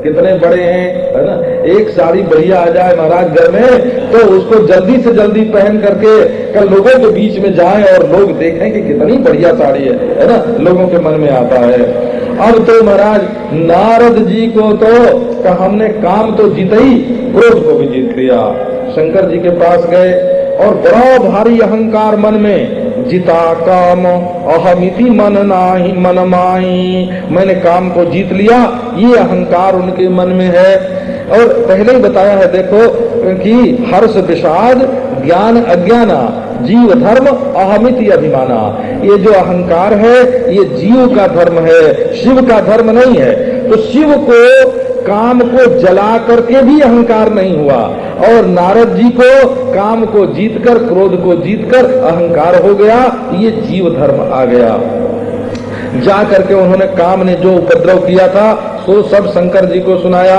कितने बड़े हैं, है ना। एक साड़ी बढ़िया आ जाए महाराज घर में तो उसको जल्दी से जल्दी पहन करके कल लोगों के बीच में जाए और लोग देखें कि कितनी बढ़िया साड़ी है ना, लोगों के मन में आता है। अब तो महाराज नारद जी को तो हमने काम तो जीता ही, क्रोध को भी जीत लिया। शंकर जी के पास गए और बड़ा भारी अहंकार मन में, जिता काम अहमिति मन नाही मन माई, मैंने काम को जीत लिया, ये अहंकार उनके मन में है। और पहले ही बताया है देखो कि हर्ष विषाद ज्ञान अज्ञाना जीव धर्म अहमिति अभिमाना, ये जो अहंकार है ये जीव का धर्म है, शिव का धर्म नहीं है। तो शिव को काम को जला करके भी अहंकार नहीं हुआ और नारद जी को काम को जीतकर, क्रोध को जीतकर अहंकार हो गया, ये जीव धर्म आ गया। जा करके उन्होंने काम ने जो उपद्रव किया था सो सब शंकर जी को सुनाया।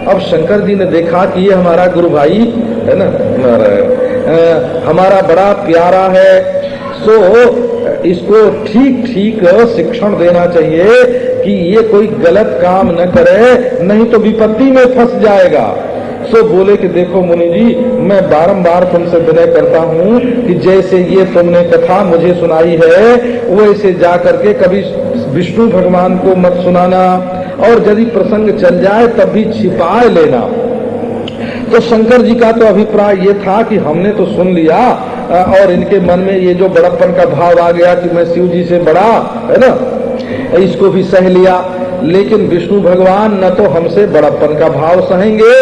अब शंकर जी ने देखा कि ये हमारा गुरु भाई है ना, हमारा बड़ा प्यारा है, सो इसको ठीक ठीक शिक्षण देना चाहिए कि ये कोई गलत काम न करे, नहीं तो विपत्ति में फंस जाएगा। सो बोले कि देखो मुनि जी, मैं बारंबार तुमसे विनय करता हूँ कि जैसे ये तुमने कथा मुझे सुनाई है वैसे जा करके कभी विष्णु भगवान को मत सुनाना, और यदि प्रसंग चल जाए तब भी छिपाए लेना। तो शंकर जी का तो अभिप्राय ये था कि हमने तो सुन लिया और इनके मन में ये जो बड़प्पन का भाव आ गया कि मैं शिव जी से बड़ा, है ना, इसको भी सह लिया। लेकिन विष्णु भगवान न तो हमसे बड़प्पन का भाव सहेंगे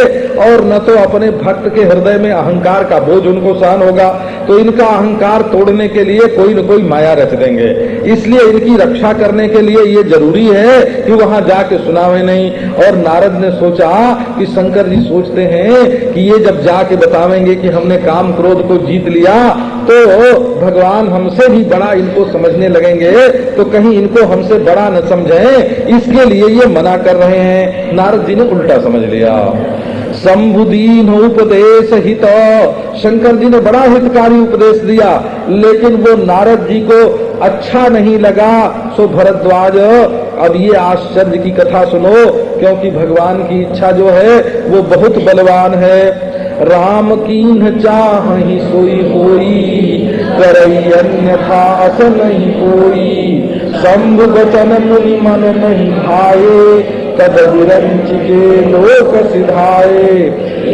और न तो अपने भक्त के हृदय में अहंकार का बोझ उनको सहन होगा, तो इनका अहंकार तोड़ने के लिए कोई न कोई माया रच देंगे। इसलिए इनकी रक्षा करने के लिए ये जरूरी है कि वहां जाके सुनावे नहीं। और नारद ने सोचा कि शंकर जी सोचते हैं कि ये जब जाके बतावेंगे कि हमने काम क्रोध को जीत लिया तो भगवान हमसे भी बड़ा इनको समझने लगेंगे, तो कहीं इनको हमसे बड़ा न समझें, इसके लिए ये मना कर रहे हैं। नारद जी ने उल्टा समझ लिया। शंभुदीन उपदेश हित, शंकर जी ने बड़ा हितकारी उपदेश दिया, लेकिन वो नारद जी को अच्छा नहीं लगा। सो भरद्वाज, अब ये आश्चर्य की कथा सुनो, क्योंकि भगवान की इच्छा जो है वो बहुत बलवान है। राम कीन्ह चाहि सोई होई, करई अन्यथा अस नहीं कोई। शंभु वचन मुनि मन नहीं भाए, तद विरंच के लोक सिधाए।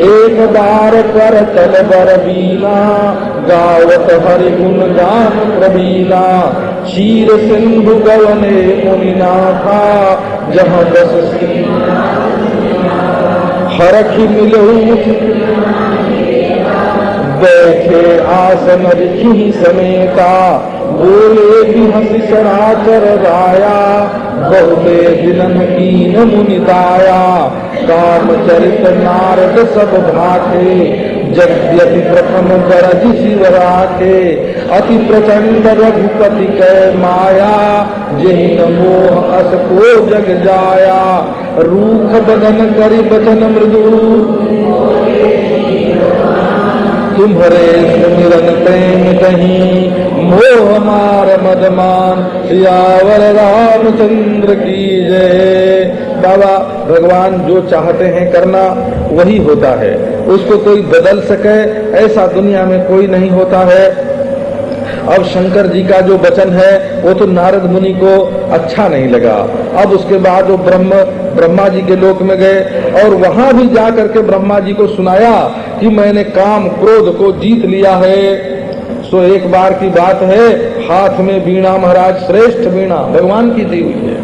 एक बार कर तल बर बीना, गावत हरि गुण गान प्रवीणा। क्षीर सिंधु गवने मुनिनाथा, जहाँ दस हरखी मिलऊ बैठे आसन रिखी समेता। बोले भी हंसी सराचर राया, बहुते दिनन कीन मुनिताया। काम चरित नारद सब भाटे, जगति प्रथम गरज शिव राखे। अति प्रचंड रघुपति कै माया, जहि न मोह अस को जग जाया। रूख बदन करि बचन मृदु, तुम्हारे सुमिरन प्रेम कहीं। मोह मार मदमान, सियावर रामचंद्र की जय। बाबा भगवान जो चाहते हैं करना वही होता है, उसको कोई बदल सके ऐसा दुनिया में कोई नहीं होता है। अब शंकर जी का जो वचन है वो तो नारद मुनि को अच्छा नहीं लगा। अब उसके बाद वो ब्रह्मा जी के लोक में गए और वहां भी जा करके ब्रह्मा जी को सुनाया कि मैंने काम क्रोध को जीत लिया है। सो एक बार की बात है, हाथ में वीणा, महाराज श्रेष्ठ वीणा भगवान की दी हुई है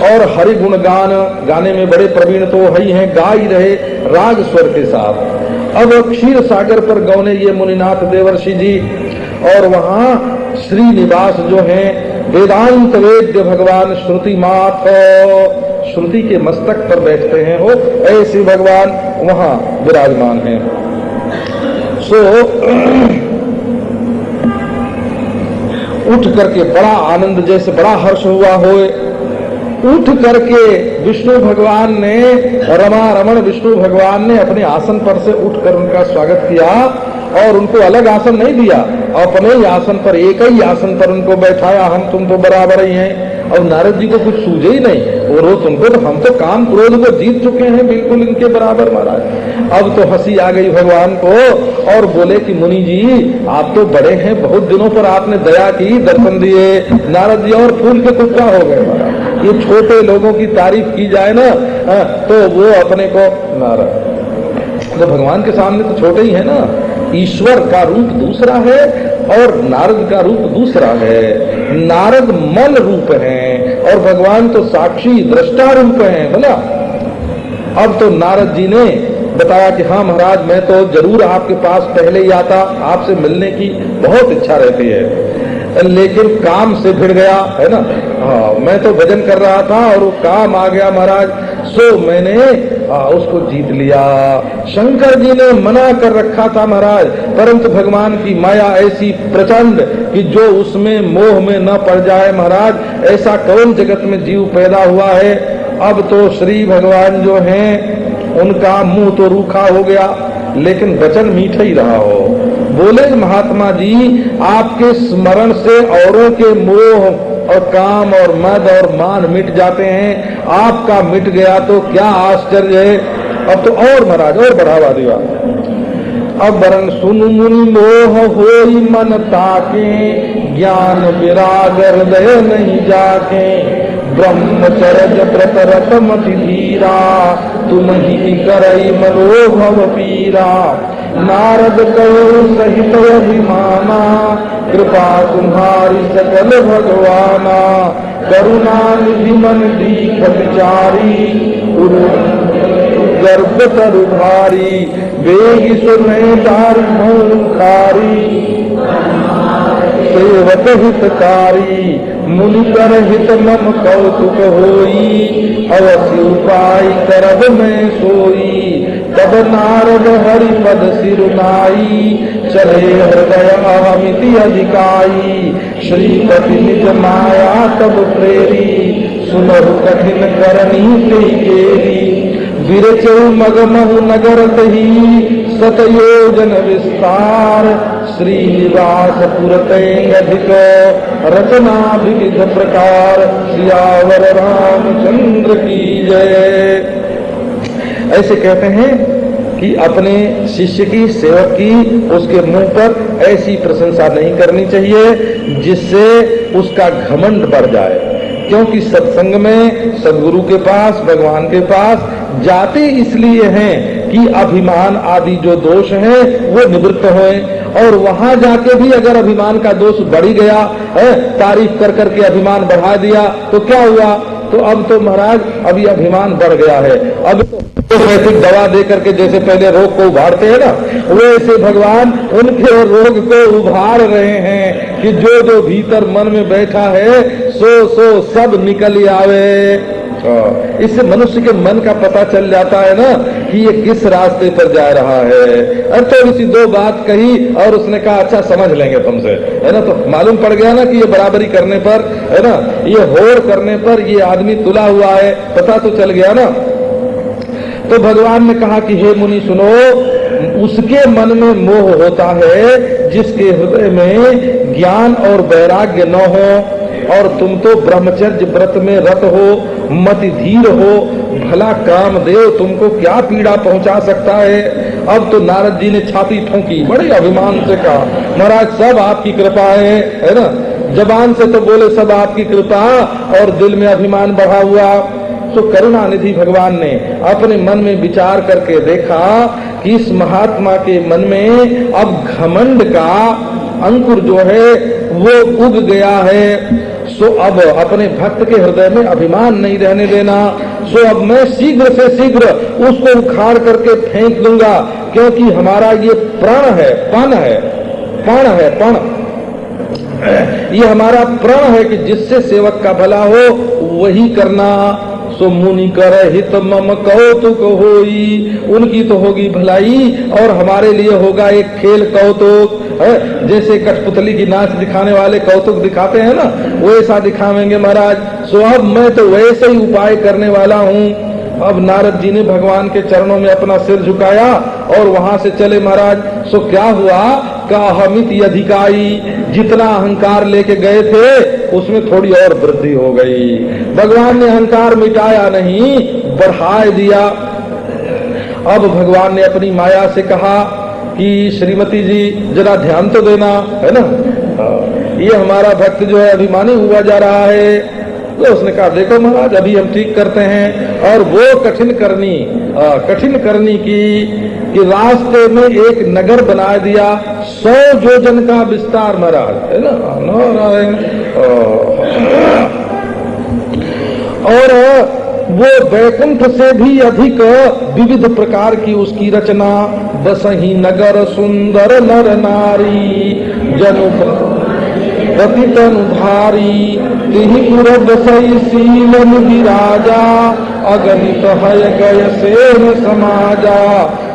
और हरि गुण गाने में बड़े प्रवीण तो ही हैं, गा ही रहे राग स्वर के साथ। अब क्षीर सागर पर गौने ये मुनिनाथ देवर्षि जी, और वहां श्रीनिवास जो हैं वेदांत वेद्य भगवान श्रुति माथ, श्रुति के मस्तक पर बैठते हैं वो, ऐसे भगवान वहां विराजमान हैं। सो उठ करके बड़ा आनंद, जैसे बड़ा हर्ष हुआ होए, उठ करके विष्णु भगवान ने, रमण विष्णु भगवान ने अपने आसन पर से उठकर उनका स्वागत किया और उनको अलग आसन नहीं दिया, अपने ही आसन पर, एक ही आसन पर उनको बैठाया। हम तुम तो बराबर ही हैं। अब नारद जी को कुछ सूझे ही नहीं, वो रोज उनको तो हम तो काम क्रोध को जीत चुके हैं बिल्कुल इनके बराबर महाराज। अब तो हंसी आ गई भगवान को और बोले कि मुनि जी आप तो बड़े हैं, बहुत दिनों पर आपने दया की, दर्शन दिए। नारद जी और फूल के कुत्ता हो गए महाराज। ये छोटे लोगों की तारीफ की जाए ना तो वो अपने को नारद, तो भगवान के सामने तो छोटे ही है ना। ईश्वर का रूप दूसरा है और नारद का रूप दूसरा है। नारद मन रूप है और भगवान तो साक्षी दृष्टा रूप है बोला। अब तो नारद जी ने बताया कि हाँ महाराज मैं तो जरूर आपके पास पहले ही आता, आपसे मिलने की बहुत इच्छा रहती है, लेकिन काम से भिड़ गया है ना। हाँ मैं तो भजन कर रहा था और वो काम आ गया महाराज, सो मैंने उसको जीत लिया। शंकर जी ने मना कर रखा था महाराज, परंतु भगवान की माया ऐसी प्रचंड कि जो उसमें मोह में न पड़ जाए महाराज, ऐसा कौन जगत में जीव पैदा हुआ है। अब तो श्री भगवान जो हैं उनका मुंह तो रूखा हो गया लेकिन वचन मीठा ही रहा हो। बोले महात्मा जी आपके स्मरण से औरों के मोह और काम और मद और मान मिट जाते हैं, आपका मिट गया तो क्या आश्चर्य है। अब तो और महाराज और बढ़ावा दिया। अब वरन सुनु मुनि मोह होई मन ताके, ज्ञान विराग हृदय नहीं जाके, ब्रह्मचर्य व्रत रत मति धीरा, तुम ही करई मनोभव पीरा। नारद कयो सहित अभिमाना, कृपा तुम्हारी सकल भगवाना, करुणा निधि मन दीख विचारी, गर्भ तरु भारी, वेगी सुने दार खारी, सेवक हितकारी, मुनि कर हित मम कौतुक होई, अवश्य उपाय करब मैं सोई। तब नारद हरि पद सिरुनाई, चले हृदय अहमिति अधिकाई, श्रीपति निज माया तब प्रेरी, सुनहु कठिन करनी ते केरी। विरचौ मगमहु नगर तही, सतयोजन विस्तार, श्रीनिवास पुरतै अधिक, रचना विविध प्रकार, सियावर रामचंद्र की जय। ऐसे कहते हैं कि अपने शिष्य की सेवक की उसके मुंह पर ऐसी प्रशंसा नहीं करनी चाहिए जिससे उसका घमंड बढ़ जाए, क्योंकि सत्संग में सदगुरु के पास भगवान के पास जाते इसलिए हैं कि अभिमान आदि जो दोष हैं वो निवृत्त होए, और वहां जाके भी अगर अभिमान का दोष बढ़ गया है, तारीफ कर करके अभिमान बढ़ा दिया तो क्या हुआ। तो अब तो महाराज अभी अभिमान बढ़ गया है। अब तो वैसे दवा दे करके जैसे पहले रोग को उभारते हैं ना, वैसे भगवान उनके रोग को उभार रहे हैं कि जो जो भीतर मन में बैठा है सो सो सब निकल आवे। इससे मनुष्य के मन का पता चल जाता है ना कि ये किस रास्ते पर जा रहा है। और तो इसी दो बात कही और उसने कहा अच्छा समझ लेंगे तुमसे, है ना। तो मालूम पड़ गया ना कि ये बराबरी करने पर, है ना, ये होड़ करने पर ये आदमी तुला हुआ है, पता तो चल गया ना। तो भगवान ने कहा कि हे मुनि सुनो, उसके मन में मोह होता है जिसके हृदय में ज्ञान और वैराग्य न हो, और तुम तो ब्रह्मचर्य व्रत में रत हो, मति धीर हो, भला कामदेव तुमको क्या पीड़ा पहुंचा सकता है। अब तो नारद जी ने छाती ठोंकी, बड़े अभिमान से कहा महाराज सब आपकी कृपा है ना। जबान से तो बोले सब आपकी कृपा, और दिल में अभिमान बढ़ा हुआ। तो करुणा निधि भगवान ने अपने मन में विचार करके देखा कि इस महात्मा के मन में अब घमंड का अंकुर जो है वो उग गया है। सो अब अपने भक्त के हृदय में अभिमान नहीं रहने देना। सो अब मैं शीघ्र से शीघ्र उसको उखाड़ करके फेंक दूंगा, क्योंकि हमारा ये प्राण है, पण ये हमारा प्राण है कि जिससे सेवक का भला हो वही करना। सो मुनि कर हित मम कौतुक होई, उनकी तो होगी भलाई और हमारे लिए होगा एक खेल कौतुक। जैसे कठपुतली की नाच दिखाने वाले कौतुक दिखाते हैं ना, वैसा दिखावेंगे महाराज। सो अब मैं तो वैसे ही उपाय करने वाला हूँ। अब नारद जी ने भगवान के चरणों में अपना सिर झुकाया और वहां से चले महाराज। सो क्या हुआ का हमिति अधिकाई, जितना अहंकार लेके गए थे उसमें थोड़ी और वृद्धि हो गई। भगवान ने अहंकार मिटाया नहीं, बढ़ाए दिया। अब भगवान ने अपनी माया से कहा कि श्रीमती जी जरा ध्यान तो देना, है ना, ये हमारा भक्त जो है अभिमानी हुआ जा रहा है। तो उसने कहा देखो महाराज अभी हम ठीक करते हैं। और वो कठिन करनी की रास्ते में एक नगर बना दिया, 100 योजन का विस्तार महाराज, है ना, और वो वैकुंठ से भी अधिक विविध प्रकार की उसकी रचना। बसही नगर सुंदर नर नारी, जनु पति तनु भारी, तिहि पुर बसई सीलन विराजा, अगणित हय गय सेन समाजा।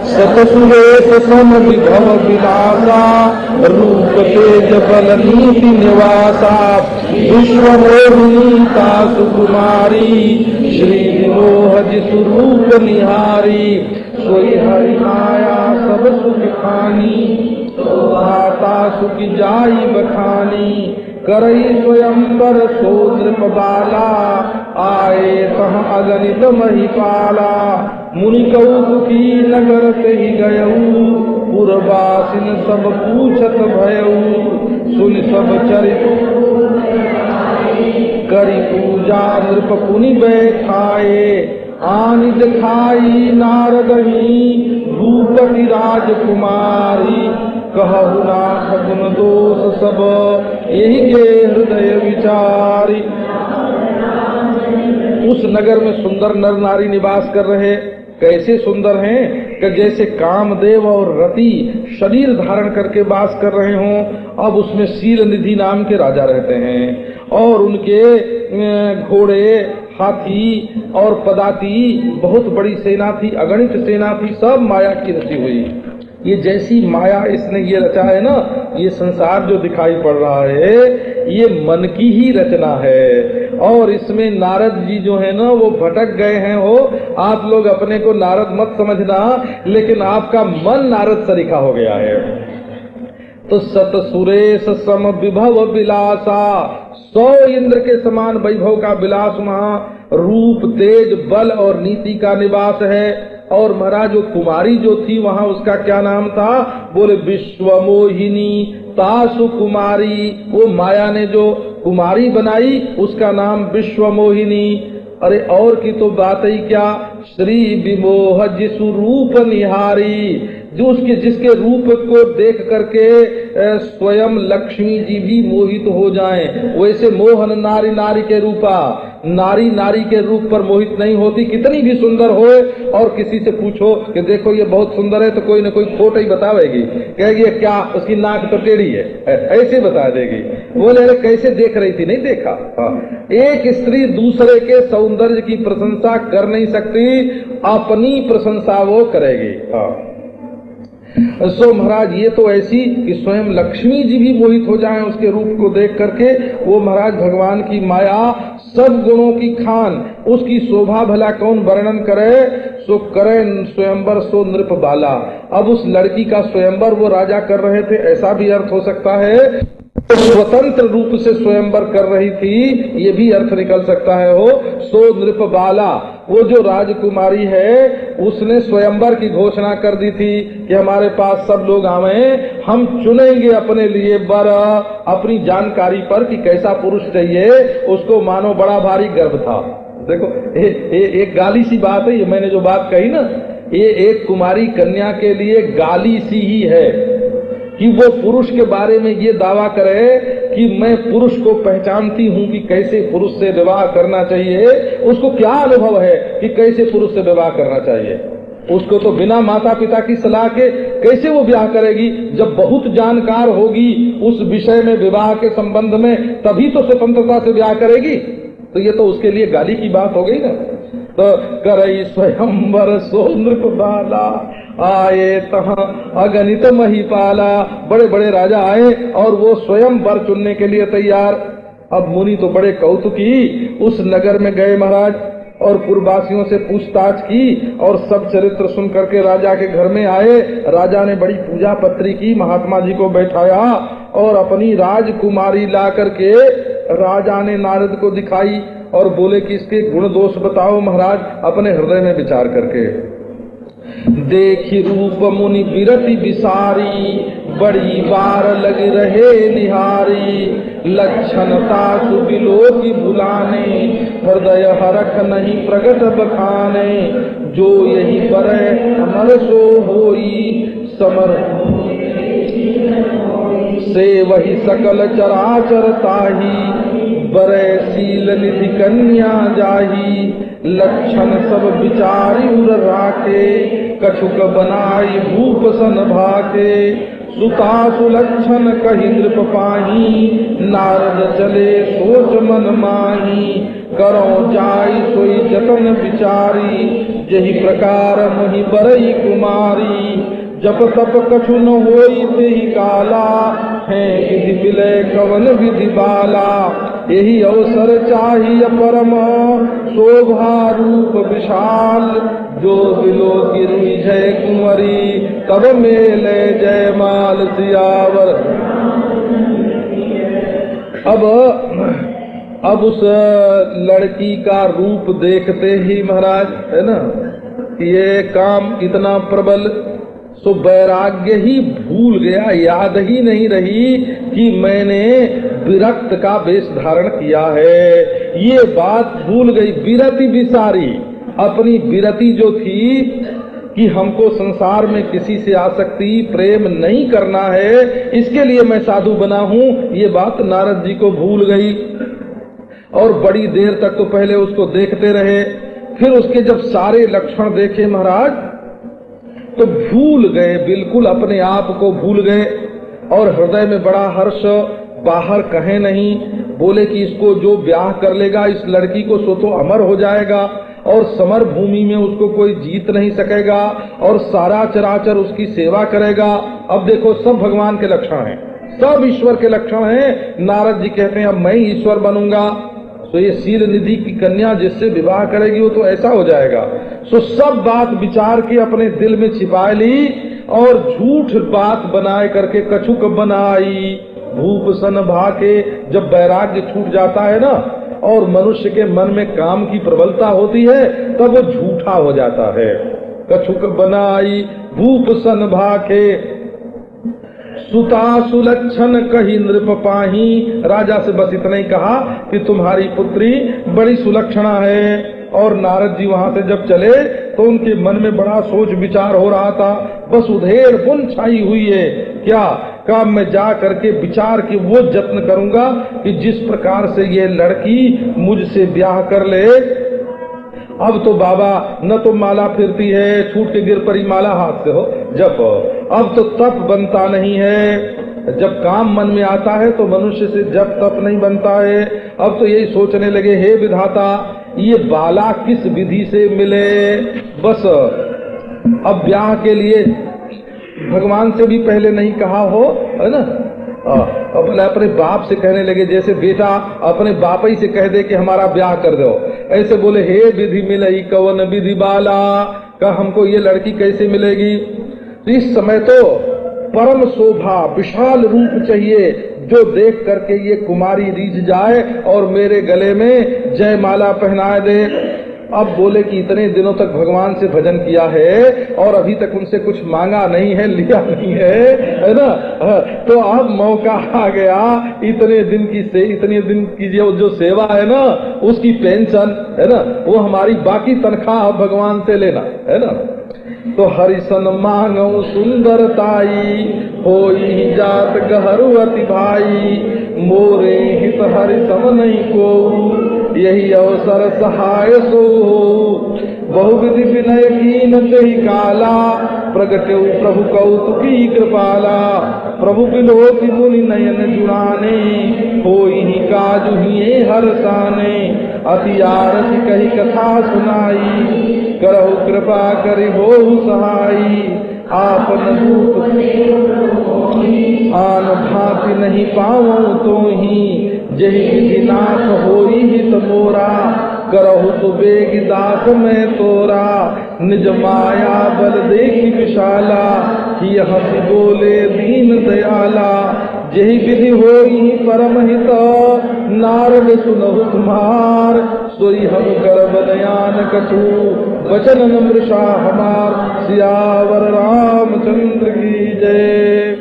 सतसुरेश सम विभव विलासा, रूप तेज बल नीति निवासा। विश्वमोहिनी तासु कुमारी, श्री विमोह जिसु रूप निहारी। सोई हरि माया सब सुख खानी, आता सुख जाई बखानी। करई स्वयंवर सो नृप बाला, आए तह अगणित महिपाला। मुनि कौतुकी नगर से ही गयऊ, पुरवासिन सब पूछत भयऊ। सुन सब चरित करी पूजा, नृप पुनि बैठाए। आनि दिखाई नारदही, भूपति राजकुमारी। कहु नाथ गुण दोष सब, यही के हृदय विचारी। उस नगर में सुंदर नर नारी निवास कर रहे। कैसे सुंदर हैं कि जैसे कामदेव और रति शरीर धारण करके वास कर रहे हों। अब उसमें शील निधि नाम के राजा रहते हैं और उनके घोड़े, हाथी और पदाती, बहुत बड़ी सेना थी, अगणित सेना थी, सब माया की रची हुई। ये जैसी माया इसने ये रचा है ना, ये संसार जो दिखाई पड़ रहा है ये मन की ही रचना है। और इसमें नारद जी जो है ना वो भटक गए हैं। हो आप लोग अपने को नारद मत समझना, लेकिन आपका मन नारद सरीखा हो गया है। तो सत सुरेश सम विभव विलासा, 100 इंद्र के समान वैभव का विलास वहाँ, रूप तेज बल और नीति का निवास है। और महाराज जो कुमारी जो थी वहाँ उसका क्या नाम था? बोले विश्वमोहिनी तासु कुमारी। वो माया ने जो कुमारी बनाई उसका नाम विश्वमोहिनी। अरे और की तो बात ही क्या, श्री विमोह जिसु रूप निहारी, जो उसके जिसके रूप को देख करके स्वयं लक्ष्मी जी भी मोहित हो जाएं। वैसे मोहन नारी नारी के रूपा, नारी नारी के रूप पर मोहित नहीं होती, कितनी भी सुंदर हो। और किसी से पूछो कि देखो ये बहुत सुंदर है तो कोई न कोई खोट ही बतावेगी, कहेगी क्या उसकी नाक तो टेढ़ी है, ऐसे बता देगी। बोले अरे कैसे देख रही थी? नहीं देखा। एक स्त्री दूसरे के सौंदर्य की प्रशंसा कर नहीं सकती, अपनी प्रशंसा वो करेगी। सो महाराज ये तो ऐसी कि स्वयं लक्ष्मी जी भी मोहित हो जाएं उसके रूप को देख करके। वो महाराज भगवान की माया सब गुणों की खान, उसकी शोभा भला कौन वर्णन करे। सो करे स्वयंवर सो नृप बाला। अब उस लड़की का स्वयंवर वो राजा कर रहे थे, ऐसा भी अर्थ हो सकता है। स्वतंत्र रूप से स्वयंवर कर रही थी, ये भी अर्थ निकल सकता है। हो सो नृप बाला, वो जो राजकुमारी है उसने स्वयंवर की घोषणा कर दी थी कि हमारे पास सब लोग आवे, हम चुनेंगे अपने लिए वर अपनी जानकारी पर कि कैसा पुरुष चाहिए। उसको मानो बड़ा भारी गर्व था। देखो एक गाली सी बात है ये, मैंने जो बात कही ना, ये एक कुमारी कन्या के लिए गाली सी ही है कि वो पुरुष के बारे में ये दावा करे कि मैं पुरुष को पहचानती हूँ कि कैसे पुरुष से विवाह करना चाहिए। उसको क्या अनुभव है कि कैसे पुरुष से विवाह करना चाहिए? उसको तो बिना माता पिता की सलाह के कैसे वो ब्याह करेगी? जब बहुत जानकार होगी उस विषय में, विवाह के संबंध में, तभी तो स्वतंत्रता से ब्याह करेगी। तो ये तो उसके लिए गाली की बात हो गई ना। तो करई स्वयंवर सो नृप बाला, आए तहाँ अगणित महिपाला। बड़े बड़े राजा आए और वो स्वयं वर चुनने के लिए तैयार। अब मुनि तो बड़े कौतुकी उस नगर में गए महाराज। और पूर्ववासियों से पूछताछ की और सब चरित्र सुन करके राजा के घर में आए। राजा ने बड़ी पूजा पत्री की, महात्मा जी को बैठाया और अपनी राजकुमारी ला करके राजा ने नारद को दिखाई और बोले कि इसके गुण दोष बताओ महाराज, अपने हृदय में विचार करके। देखी रूप मुनि बिरति बिसारी, बड़ी बार लग रहे निहारी। लक्षणता सुबिलो की भुलाने, हृदय हरख नहीं प्रगट बखाने। जो यही बरे अमर सो होई, समर से वही सकल चराचर ताही। बरे शील निधि कन्या जाही, लक्षण सब विचारी उर राखे। कछुक बनाई भूप सन भाके, सुता सुलक्षण कही नृप पाही। नारद चले सोच मन माही, करो जाई सोई जतन विचारी। यही प्रकार मोहि बरई कुमारी, जप तप कछु न होई तेहि काला। है विधि मिले कवन विधि बाला, यही अवसर चाहिए परम। शोभा रूप विशाल, जो बिलो की रुई जय कुंवरी। तब मेले जय माल सियावर। अब उस लड़की का रूप देखते ही महाराज, है ना, ये काम इतना प्रबल, सो वैराग्य ही भूल गया, याद ही नहीं रही कि मैंने विरक्त का वेश धारण किया है। ये बात भूल गई। विरति विसारी, अपनी विरति जो थी कि हमको संसार में किसी से आसक्ति प्रेम नहीं करना है, इसके लिए मैं साधु बना हूँ, ये बात नारद जी को भूल गई। और बड़ी देर तक तो पहले उसको देखते रहे, फिर उसके जब सारे लक्षण देखे महाराज तो भूल गए, बिल्कुल अपने आप को भूल गए। और हृदय में बड़ा हर्ष, बाहर कहे नहीं। बोले कि इसको जो ब्याह कर लेगा इस लड़की को, सो तो अमर हो जाएगा और समर भूमि में उसको कोई जीत नहीं सकेगा और सारा चराचर उसकी सेवा करेगा। अब देखो सब भगवान के लक्षण हैं, सब ईश्वर के लक्षण हैं। नारद जी कहते हैं अब मैं ईश्वर बनूंगा। तो ये शील निधि की कन्या जिससे विवाह करेगी वो तो ऐसा हो जाएगा। सो सब बात विचार के अपने दिल में छिपा ली और झूठ बात बनाए करके कछुक बनाई भूप सन भाके। जब वैराग्य छूट जाता है ना और मनुष्य के मन में काम की प्रबलता होती है तब वो झूठा हो जाता है। कछुक बनाई भूप सन भाके, सुता सुलक्षण कही नृप पाही। राजा से बस इतना ही कहा कि तुम्हारी पुत्री बड़ी सुलक्षणा है। और नारद जी वहां से जब चले तो उनके मन में बड़ा सोच विचार हो रहा था। बस उधेड़ बुन छाई हुई है। क्या काम में जा करके विचार की वो जत्न करूंगा कि जिस प्रकार से ये लड़की मुझसे ब्याह कर ले। अब तो बाबा न तो माला फिरती है, छूट के गिर पड़ी माला हाथ से हो जप। अब तो तप बनता नहीं है। जब काम मन में आता है तो मनुष्य से जब तप नहीं बनता है। अब तो यही सोचने लगे, हे विधाता ये बाला किस विधि से मिले। बस अब ब्याह के लिए भगवान से भी पहले नहीं कहा हो, है ना, अपने अपने बाप से कहने लगे, जैसे बेटा अपने बाप ही से कह दे कि हमारा ब्याह कर दो। ऐसे बोले, हे विधि मिलई कवन विधि बाला, का हमको ये लड़की कैसे मिलेगी। तो इस समय तो परम शोभा विशाल रूप चाहिए जो देख करके ये कुमारी रीझ जाए और मेरे गले में जयमाला पहनाए दे। अब बोले कि इतने दिनों तक भगवान से भजन किया है और अभी तक उनसे कुछ मांगा नहीं है, लिया नहीं है ना। तो अब मौका आ गया, इतने दिन की जो सेवा है ना उसकी पेंशन है ना, वो हमारी बाकी तनख्वाह भगवान से लेना है ना। तो हरिसन मांगो सुंदरताई, होई जात गहरु अति भाई। मोरे हित हरिसम नहीं को, यही अवसर सहाय सो हो। बहुविधि विनय कीन तेहि काला, प्रगटे प्रभु कौतुकी कृपाला। प्रभु बिलोकि मुनि नयन जुड़ाने, होई काजु हिये हरसाने। अति आरती कही कथा सुनाई, करहु कृपा करि होहु सहाई। आपन रूप आन भांति नहीं पावो तो ही, जहि विधि नाथ होई हित मोरा। करहु तो बेग दास में तोरा, निज माया बल देखी विशाला, ही हंसी बोले दीन दयाला, यही विधि होई परम हित, नारद सुनहु तुम्हार, सोई हम कर बलयान कछु, वचन नमृषा हमार, सियावर रामचंद्र की जय।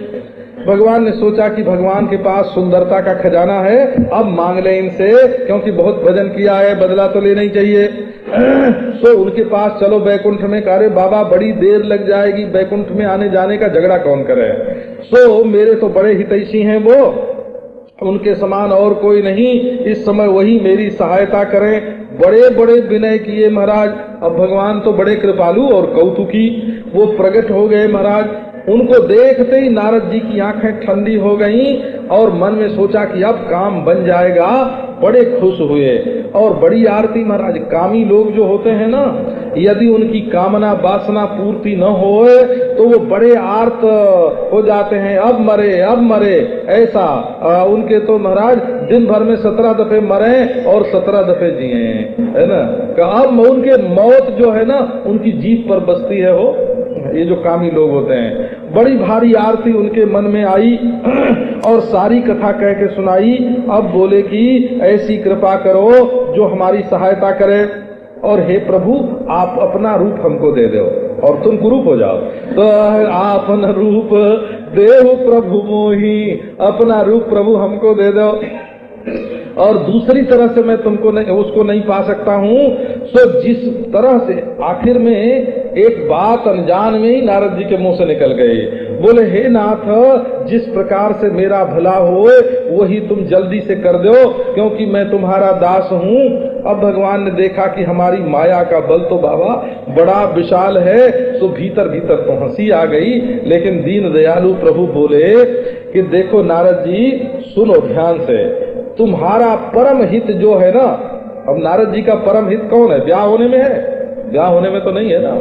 भगवान ने सोचा कि भगवान के पास सुंदरता का खजाना है, अब मांग ले इनसे, क्योंकि बहुत भजन किया है, बदला तो लेना ही चाहिए। तो उनके पास चलो बैकुंठ में, अरे बाबा बड़ी देर लग जाएगी, बैकुंठ में आने जाने का झगड़ा कौन करे। सो मेरे तो बड़े हितैषी हैं वो, उनके समान और कोई नहीं, इस समय वही मेरी सहायता करें। बड़े बड़े विनय किए महाराज। अब भगवान तो बड़े कृपालु और कौतुकी, वो प्रकट हो गए महाराज। उनको देखते ही नारद जी की आंखें ठंडी हो गईं और मन में सोचा कि अब काम बन जाएगा। बड़े खुश हुए और बड़ी आरती महाराज। कामी लोग जो होते हैं ना, यदि उनकी कामना वासना पूर्ति न होए तो वो बड़े आर्त हो जाते हैं, अब मरे अब मरे ऐसा। उनके तो महाराज दिन भर में 17 दफे मरे और 17 दफे जिए, है ना। अब उनके मौत जो है ना उनकी जीभ पर बसती है हो, ये जो कामी लोग होते हैं। बड़ी भारी आरती उनके मन में आई और सारी कथा कह के सुनाई। अब बोले कि ऐसी कृपा करो जो हमारी सहायता करे, और हे प्रभु आप अपना रूप हमको दे दो और तुम कुरूप हो जाओ। तो आपन रूप देव प्रभु मोही, अपना रूप प्रभु हमको दे दो और दूसरी तरह से मैं तुमको नहीं, उसको नहीं पा सकता हूँ। सो जिस तरह से आखिर में एक बात अनजान में ही नारद जी के मुंह से निकल गई। बोले हे नाथ, जिस प्रकार से मेरा भला हो वही तुम जल्दी से कर दो, क्योंकि मैं तुम्हारा दास हूँ। अब भगवान ने देखा कि हमारी माया का बल तो बाबा बड़ा विशाल है, तो भीतर भीतर तो हंसी आ गई। लेकिन दीन दयालु प्रभु बोले कि देखो नारद जी सुनो ध्यान से, तुम्हारा परम हित जो है ना, अब नारद जी का परम हित कौन है? ब्याह होने में है? ब्याह होने में तो नहीं है ना।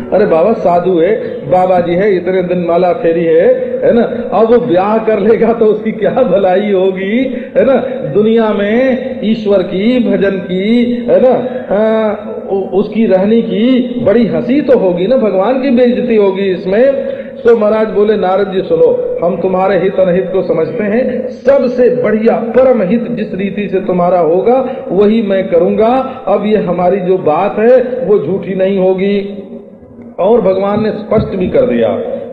अरे बाबा साधु है, बाबा जी है, इतने दिन माला फेरी है ना। अब वो ब्याह कर लेगा तो उसकी क्या भलाई होगी, है ना। दुनिया में ईश्वर की भजन की, है ना, उसकी रहने की बड़ी हंसी तो होगी ना, भगवान की बेइज्जती होगी इसमें। तो महाराज बोले नारद जी सुनो, हम तुम्हारे हित अनहित को समझते हैं, सबसे बढ़िया परम हित जिस रीति से तुम्हारा होगा वही मैं करूंगा। अब ये हमारी जो बात है वो झूठी नहीं होगी। और भगवान ने स्पष्ट भी कर दिया,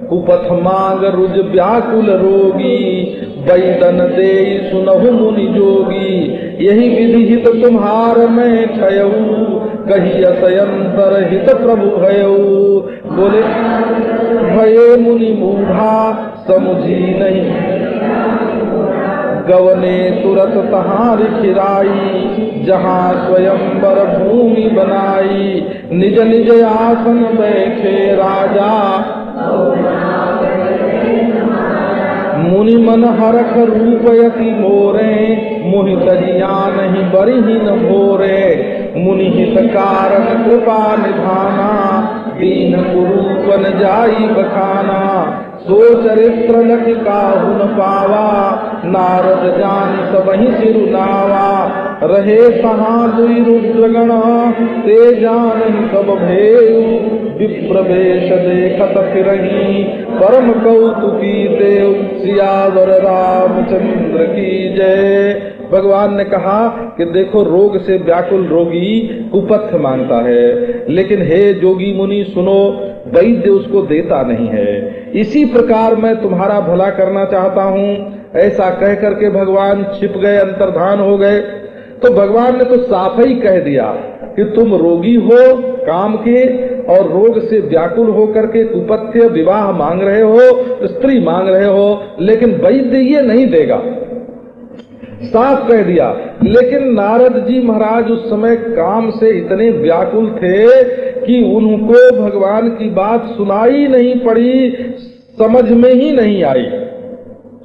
कुपथ मांग रुज व्याकुल रोगी, बैदन दे सुनहु मुनि जोगी, यही विधि हित तुम्हार में ठयऊ, कही असयंतर हित प्रभु भयऊ। बोले भये मुनि मूढ़ा समुझी नहीं, गवने तुरत तहार खिराई, जहाँ स्वयंवर भूमि बनाई, निज निज आसन बैठे राजा, मुनि मन हरख रूपयति मोरे, मोहि तजिया नहीं बरिही न भोरे, मुनि हित कारण कृपा निधाना, दीन कुरूपन जाई बखाना, सो चरित्र लख काहु न पावा, नारद जान सबहि सिरुनावा, रहे सहा दुई रुद्रगण, ते जानहि सब भेयु, विप्रवेश देखत फिरही, परम कौतुकी देव, सियावर रामचंद्र की जय। भगवान ने कहा कि देखो रोग से व्याकुल रोगी कुपथ मांगता है, लेकिन हे जोगी मुनि सुनो, वैद्य उसको देता नहीं है। इसी प्रकार मैं तुम्हारा भला करना चाहता हूँ। ऐसा कह करके भगवान छिप गए, अंतर्धान हो गए। तो भगवान ने तो साफ ही कह दिया कि तुम रोगी हो काम के और रोग से व्याकुल हो करके कुपथ्य विवाह मांग रहे हो, स्त्री मांग रहे हो, लेकिन वैद्य ये नहीं देगा, साफ कह दिया। लेकिन नारद जी महाराज उस समय काम से इतने व्याकुल थे कि उनको भगवान की बात सुनाई नहीं पड़ी, समझ में ही नहीं आई।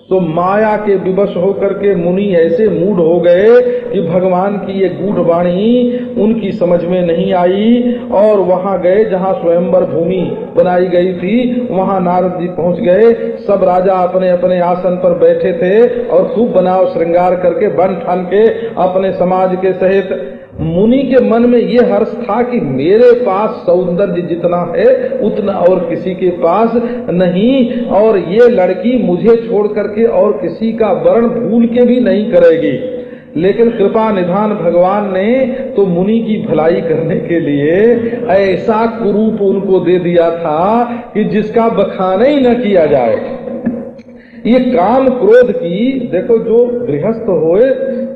तो माया के विवश होकर के मुनि ऐसे मूढ़ हो गए कि भगवान की ये गूढ़ वाणी उनकी समझ में नहीं आई, और वहां गए जहां स्वयंवर भूमि बनाई गई थी, वहां नारद जी पहुंच गए। सब राजा अपने अपने आसन पर बैठे थे और खूब बनाव श्रृंगार करके बन ठान के अपने समाज के सहित मुनि के मन में ये हर्ष था कि मेरे पास सौंदर्य जितना है उतना और किसी के पास नहीं, और ये लड़की मुझे छोड़ करके और किसी का वर्ण भूल के भी नहीं करेगी। लेकिन कृपा निधान भगवान ने तो मुनि की भलाई करने के लिए ऐसा कुरूप उनको दे दिया था कि जिसका बखान ही न किया जाए। ये काम क्रोध की, देखो जो गृहस्थ होए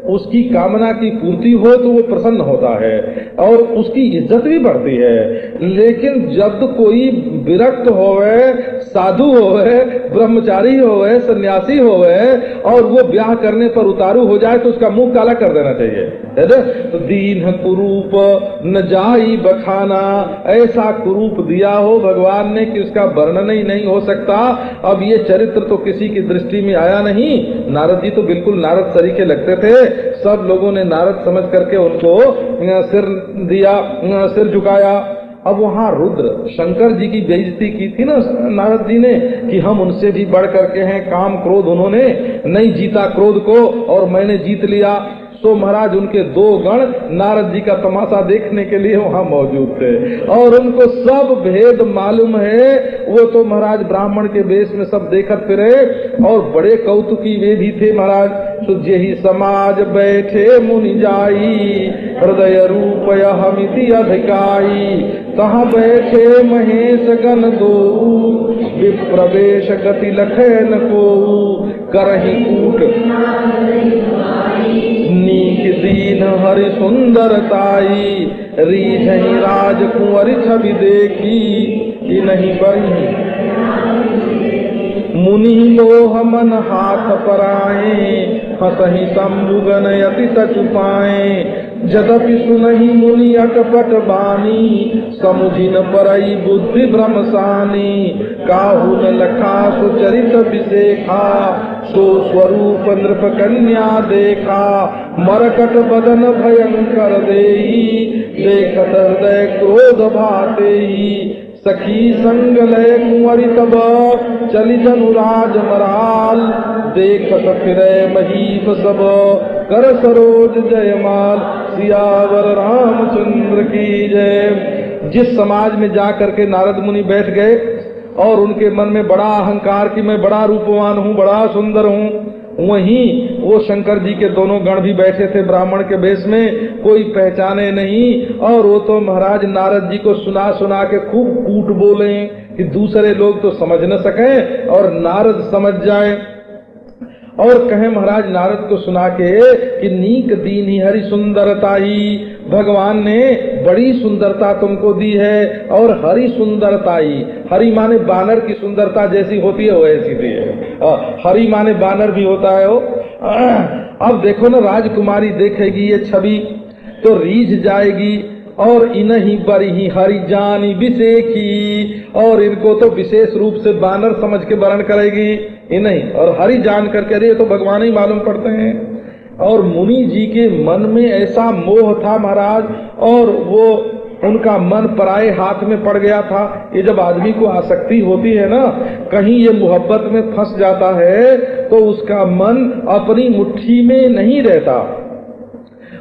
उसकी कामना की पूर्ति हो तो वो प्रसन्न होता है और उसकी इज्जत भी बढ़ती है। लेकिन जब कोई विरक्त होवे, साधु होवे, ब्रह्मचारी होवे, सन्यासी होवे और वो ब्याह करने पर उतारू हो जाए तो उसका मुंह काला कर देना चाहिए, है ना। तो दीन कुरूप न जाई बखाना, ऐसा कुरूप दिया हो भगवान ने कि उसका वर्णन ही नहीं हो सकता। अब ये चरित्र तो किसी की दृष्टि में आया नहीं। नारद जी तो बिल्कुल नारद सरीखे लगते थे। सब लोगों ने नारद समझ करके उनको सिर दिया, सिर झुकाया। अब वहाँ रुद्र शंकर जी की बेइज्जती की थी ना नारद जी ने कि हम उनसे भी बढ़ करके हैं। काम क्रोध उन्होंने नहीं जीता क्रोध को और मैंने जीत लिया। तो महाराज उनके दो गण नारद जी का तमाशा देखने के लिए वहाँ मौजूद थे और उनको सब भेद मालूम है। वो तो महाराज ब्राह्मण के वेश में सब देखत फिरे और बड़े कौतुकी वे भी थे महाराज। सुज्य ही समाज बैठे मुनि जाई, हृदय रूप हमिति अधिकाई, तहाँ बैठे महेश गण दो, विप्रवेश गति लखन को, करहि कूट नीक दीन हरि सुंदरताई, रीझहि राजकुंवर छवि देखी, कि नहीं बही मुनि मोह मन हाथ पराए, हसहि शंभुगन अति सचुपाए, जदपि सुनहि मुनि अटपट बानी, समुझि न परई बुद्धि भ्रमसानी, काहू न लखा सुचरित विशेखा, सो स्वरूप नृप कन्या देखा, मरकट बदन भयंकर देई, देखत हृदय क्रोध भातेई, सखी संग लय कुंवरी तब चली जनुराज मराल, देखत फिरे महीप सब कर सरोज जयमाल, सियावर रामचंद्र की जय। जिस समाज में जा करके नारद मुनि बैठ गए और उनके मन में बड़ा अहंकार कि मैं बड़ा रूपवान हूँ, बड़ा सुंदर हूँ, वहीं वो शंकर जी के दोनों गण भी बैठे थे ब्राह्मण के वेश में, कोई पहचाने नहीं। और वो तो महाराज नारद जी को सुना सुना के खूब कूट बोले कि दूसरे लोग तो समझ न सके और नारद समझ जाए। और कहे महाराज नारद को सुना के कि नीक दीन हरि सुंदरताई, भगवान ने बड़ी सुंदरता तुमको दी है और हरि सुंदरताई, हरि माने बानर की सुंदरता जैसी होती है वैसी दी है। हरि माने बानर भी होता है वो। अब देखो ना राजकुमारी देखेगी ये छवि तो रीझ जाएगी और इन्हीं बरी हरि जानी विशेखी, और इनको तो विशेष रूप से बानर समझ के वर्ण करेगी इन्हीं, और हरि जान करके अरे तो भगवान ही मालूम पड़ते हैं। और मुनि जी के मन में ऐसा मोह था महाराज, और वो उनका मन पराये हाथ में पड़ गया था। ये जब आदमी को आसक्ति होती है ना, कहीं ये मोहब्बत में फंस जाता है तो उसका मन अपनी मुट्ठी में नहीं रहता।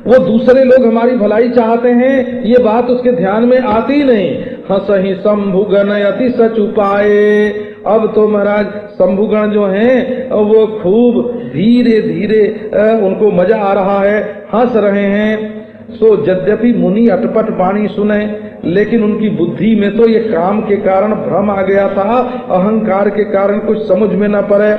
वो दूसरे लोग हमारी भलाई चाहते हैं ये बात उसके ध्यान में आती नहीं। हंसहि शंभुगण अति सचुपाए, अब तो महाराज शंभुगण जो हैं वो खूब धीरे धीरे उनको मजा आ रहा है, हंस रहे हैं। सो यद्यपि मुनि अटपट वाणी सुने, लेकिन उनकी बुद्धि में तो ये काम के कारण भ्रम आ गया था, अहंकार के कारण कुछ समझ में न पड़े।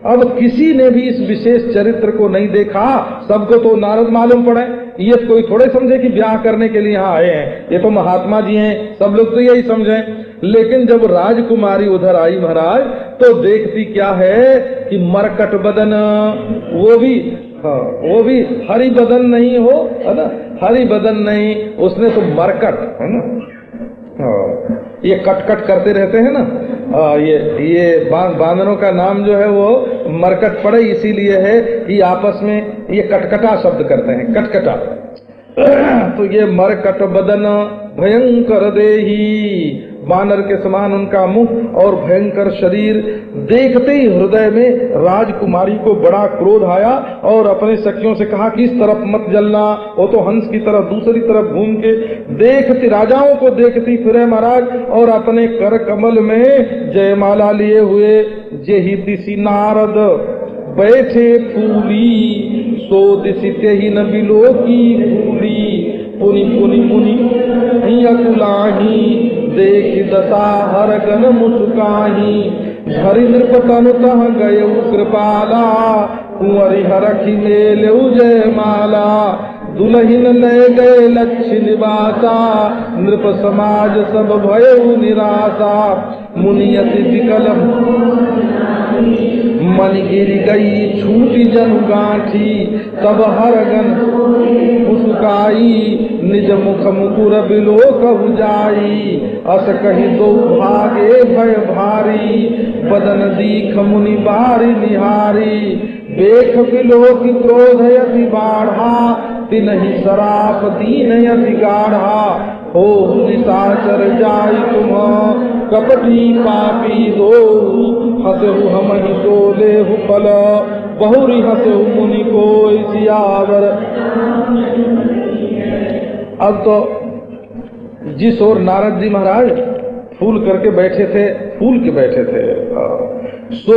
अब किसी ने भी इस विशेष चरित्र को नहीं देखा, सबको तो नारद मालूम पड़े। ये कोई थोड़े समझे कि ब्याह करने के लिए यहाँ आए हैं, ये तो महात्मा जी हैं, सब लोग तो यही समझे। लेकिन जब राजकुमारी उधर आई महाराज तो देखती क्या है कि मरकट बदन, वो भी हरि बदन नहीं हो, है ना, हरि बदन नहीं, उसने तो मरकट, है ना, ये कट करते रहते हैं ना, ये बांदरों का नाम जो है वो मरकट पड़े इसीलिए है कि आपस में ये कटकटा शब्द करते हैं, कटकटा। तो ये मरकट बदन भयंकर देही, बानर के समान उनका मुख और भयंकर शरीर। देखते ही हृदय में राजकुमारी को बड़ा क्रोध आया और अपने सखियों से कहा कि इस तरफ मत जलना। वो तो हंस की तरफ दूसरी तरफ घूम के देखती, राजाओं को देखती फिरे महाराज, और अपने कर कमल में जयमाला लिए हुए जेहि दिशि नारद बैठे फूली, सो दिशि तेहि न बिलो की फूली। पुनि पुनि मुनि अकुलाही, देख दशा हर गन मुस्काही। हरि नृप तनु तह गय कृपाला, कुंवरी हरखी मेलऊ जयमाला। दुलहिन ले गए लक्ष्य निवासा, नृप समाज सब भयऊ निराशा। मुनियति विकल मन गिर गई छूटी जन गांठी, तब हरगन मुस्काई, निज मुख मुकुर बिलो कहु जाई। अस कही दो भागे भय भारी, बदन दीख मुनि बारी निहारी। देख बिलो की क्रोध यति बाढ़ा, तिनहि सराप दीन यति गाढ़ा। हो निशाचर जाई तुम कपटी पापी दो, हसहु हम ही सोले हु पल, बहुरी हसहु मुनि को सियावर। अब तो जिस ओर नारद जी महाराज फूल करके बैठे थे, फूल के बैठे थे, सो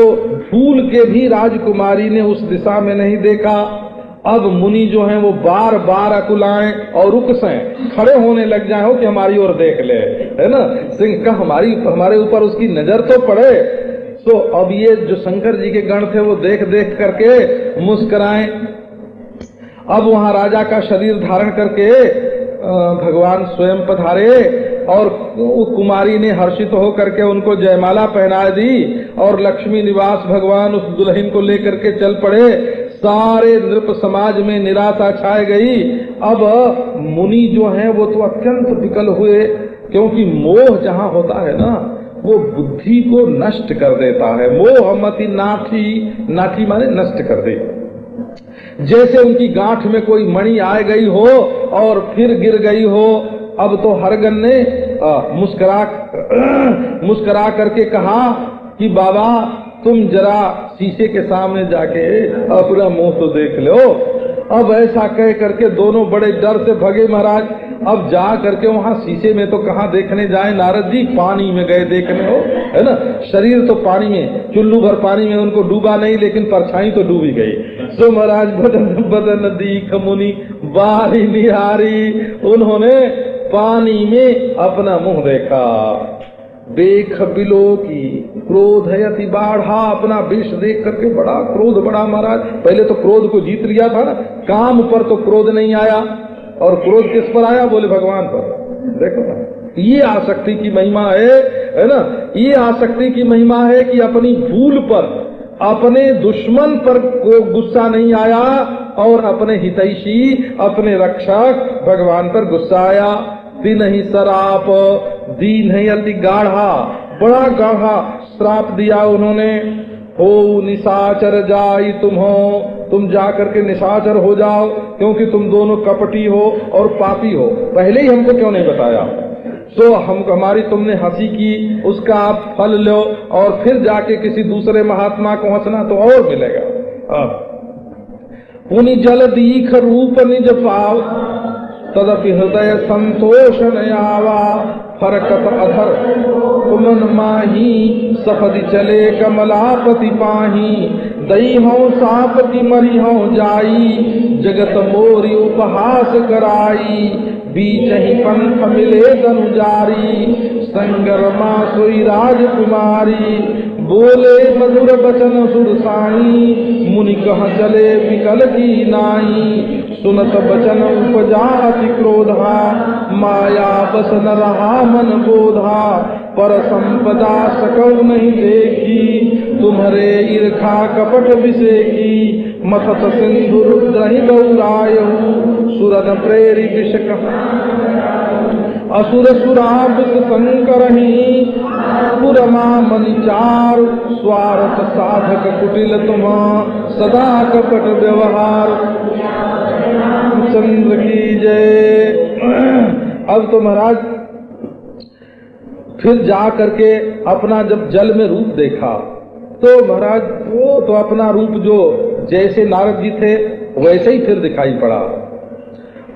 फूल के भी राजकुमारी ने उस दिशा में नहीं देखा। अब मुनि जो हैं वो बार बार अकुलाएं और रुकसें, खड़े होने लग जाए हो कि हमारी ओर देख ले, है ना, सिंह का हमारे ऊपर उसकी नजर तो पड़े। सो अब ये जो शंकर जी के गण थे वो देख देख करके मुस्कुराएं। अब वहां राजा का शरीर धारण करके भगवान स्वयं पधारे और कुमारी ने हर्षित हो करके उनको जयमाला पहना दी और लक्ष्मी निवास भगवान उस दुल्हन को लेकर के चल पड़े। सारे नृप समाज में निराशा छाए गई। अब मुनि जो हैं वो तो अत्यंत विकल हुए, क्योंकि मोह जहाँ होता है ना वो बुद्धि को नष्ट कर देता है। मोह मति नाठी, नाठी माने नष्ट कर दे। जैसे उनकी गांठ में कोई मणि आ गई हो और फिर गिर गई हो। अब तो हरगन ने मुस्कुरा करके कहा कि बाबा तुम जरा शीशे के सामने जाके अपना मुंह तो देख लो। अब ऐसा कह करके दोनों बड़े डर से भगे महाराज। अब जा करके वहाँ शीशे में तो कहाँ देखने जाए नारद जी, पानी में गए देखने हो, है ना। शरीर तो पानी में, चुल्लू भर पानी में उनको डूबा नहीं, लेकिन परछाई तो डूबी गई। सो महाराज बदन बदन दीख मुनि बारी निहारी, उन्होंने पानी में अपना मुंह देखा। देख बिलो की क्रोध है अति बाढ़ा, अपना विष देख करके बड़ा क्रोध बढ़ा महाराज। पहले तो क्रोध को जीत लिया था ना, काम पर तो क्रोध नहीं आया। और क्रोध किस पर आया? बोले भगवान पर। देखो ना, ये आसक्ति की महिमा है ना। ये आसक्ति की महिमा है कि अपनी भूल पर, अपने दुश्मन पर को गुस्सा नहीं आया और अपने हितैषी, अपने रक्षक भगवान पर गुस्सा आया। दिन ही सराप दीन है अति गाढ़ा, बड़ा गाढ़ा श्राप दिया उन्होंने। हो निशाचर जाई तुम हो, तुम जाकर के निशाचर हो जाओ, क्योंकि तुम दोनों कपटी हो और पापी हो। पहले ही हमको क्यों नहीं बताया? सो हमारी तुमने हंसी की, उसका आप फल लो और फिर जाके किसी दूसरे महात्मा को हंसना तो और मिलेगा। पुनि जल दीख रूप निज पाव, तदपि हृदय संतोष न आवा। फरकत अधर कुमन माही, सफदि चले कमलापति पाही। दई हो सापति मरी हो जाई, जगत मोरी उपहास कराई। बीच ही पंथ मिले धनुजारी, संगरमा सोई राजकुमारी। बोले मधुर बचन सुरसाई, मुनि कह चले विकल की नाई। सुनत बचन उपजा अति क्रोधा, माया बस न रहा मन बोधा। पर संपदा सकल नहीं देखी, तुम्हारे ईर्खा कपट विषेकी। मथत सिंधु रुद्रहि गौरायहु, सुरन प्रेरि विषक असुर सुरावृत संकरहि। पुरमा मनिचार स्वार्थ साधक कुटिल तुम, सदा कपट व्यवहार। चंद्र की जय। अब तो महाराज फिर जा करके अपना जब जल में रूप देखा तो महाराज वो तो अपना रूप जो जैसे नारद जी थे वैसे ही फिर दिखाई पड़ा।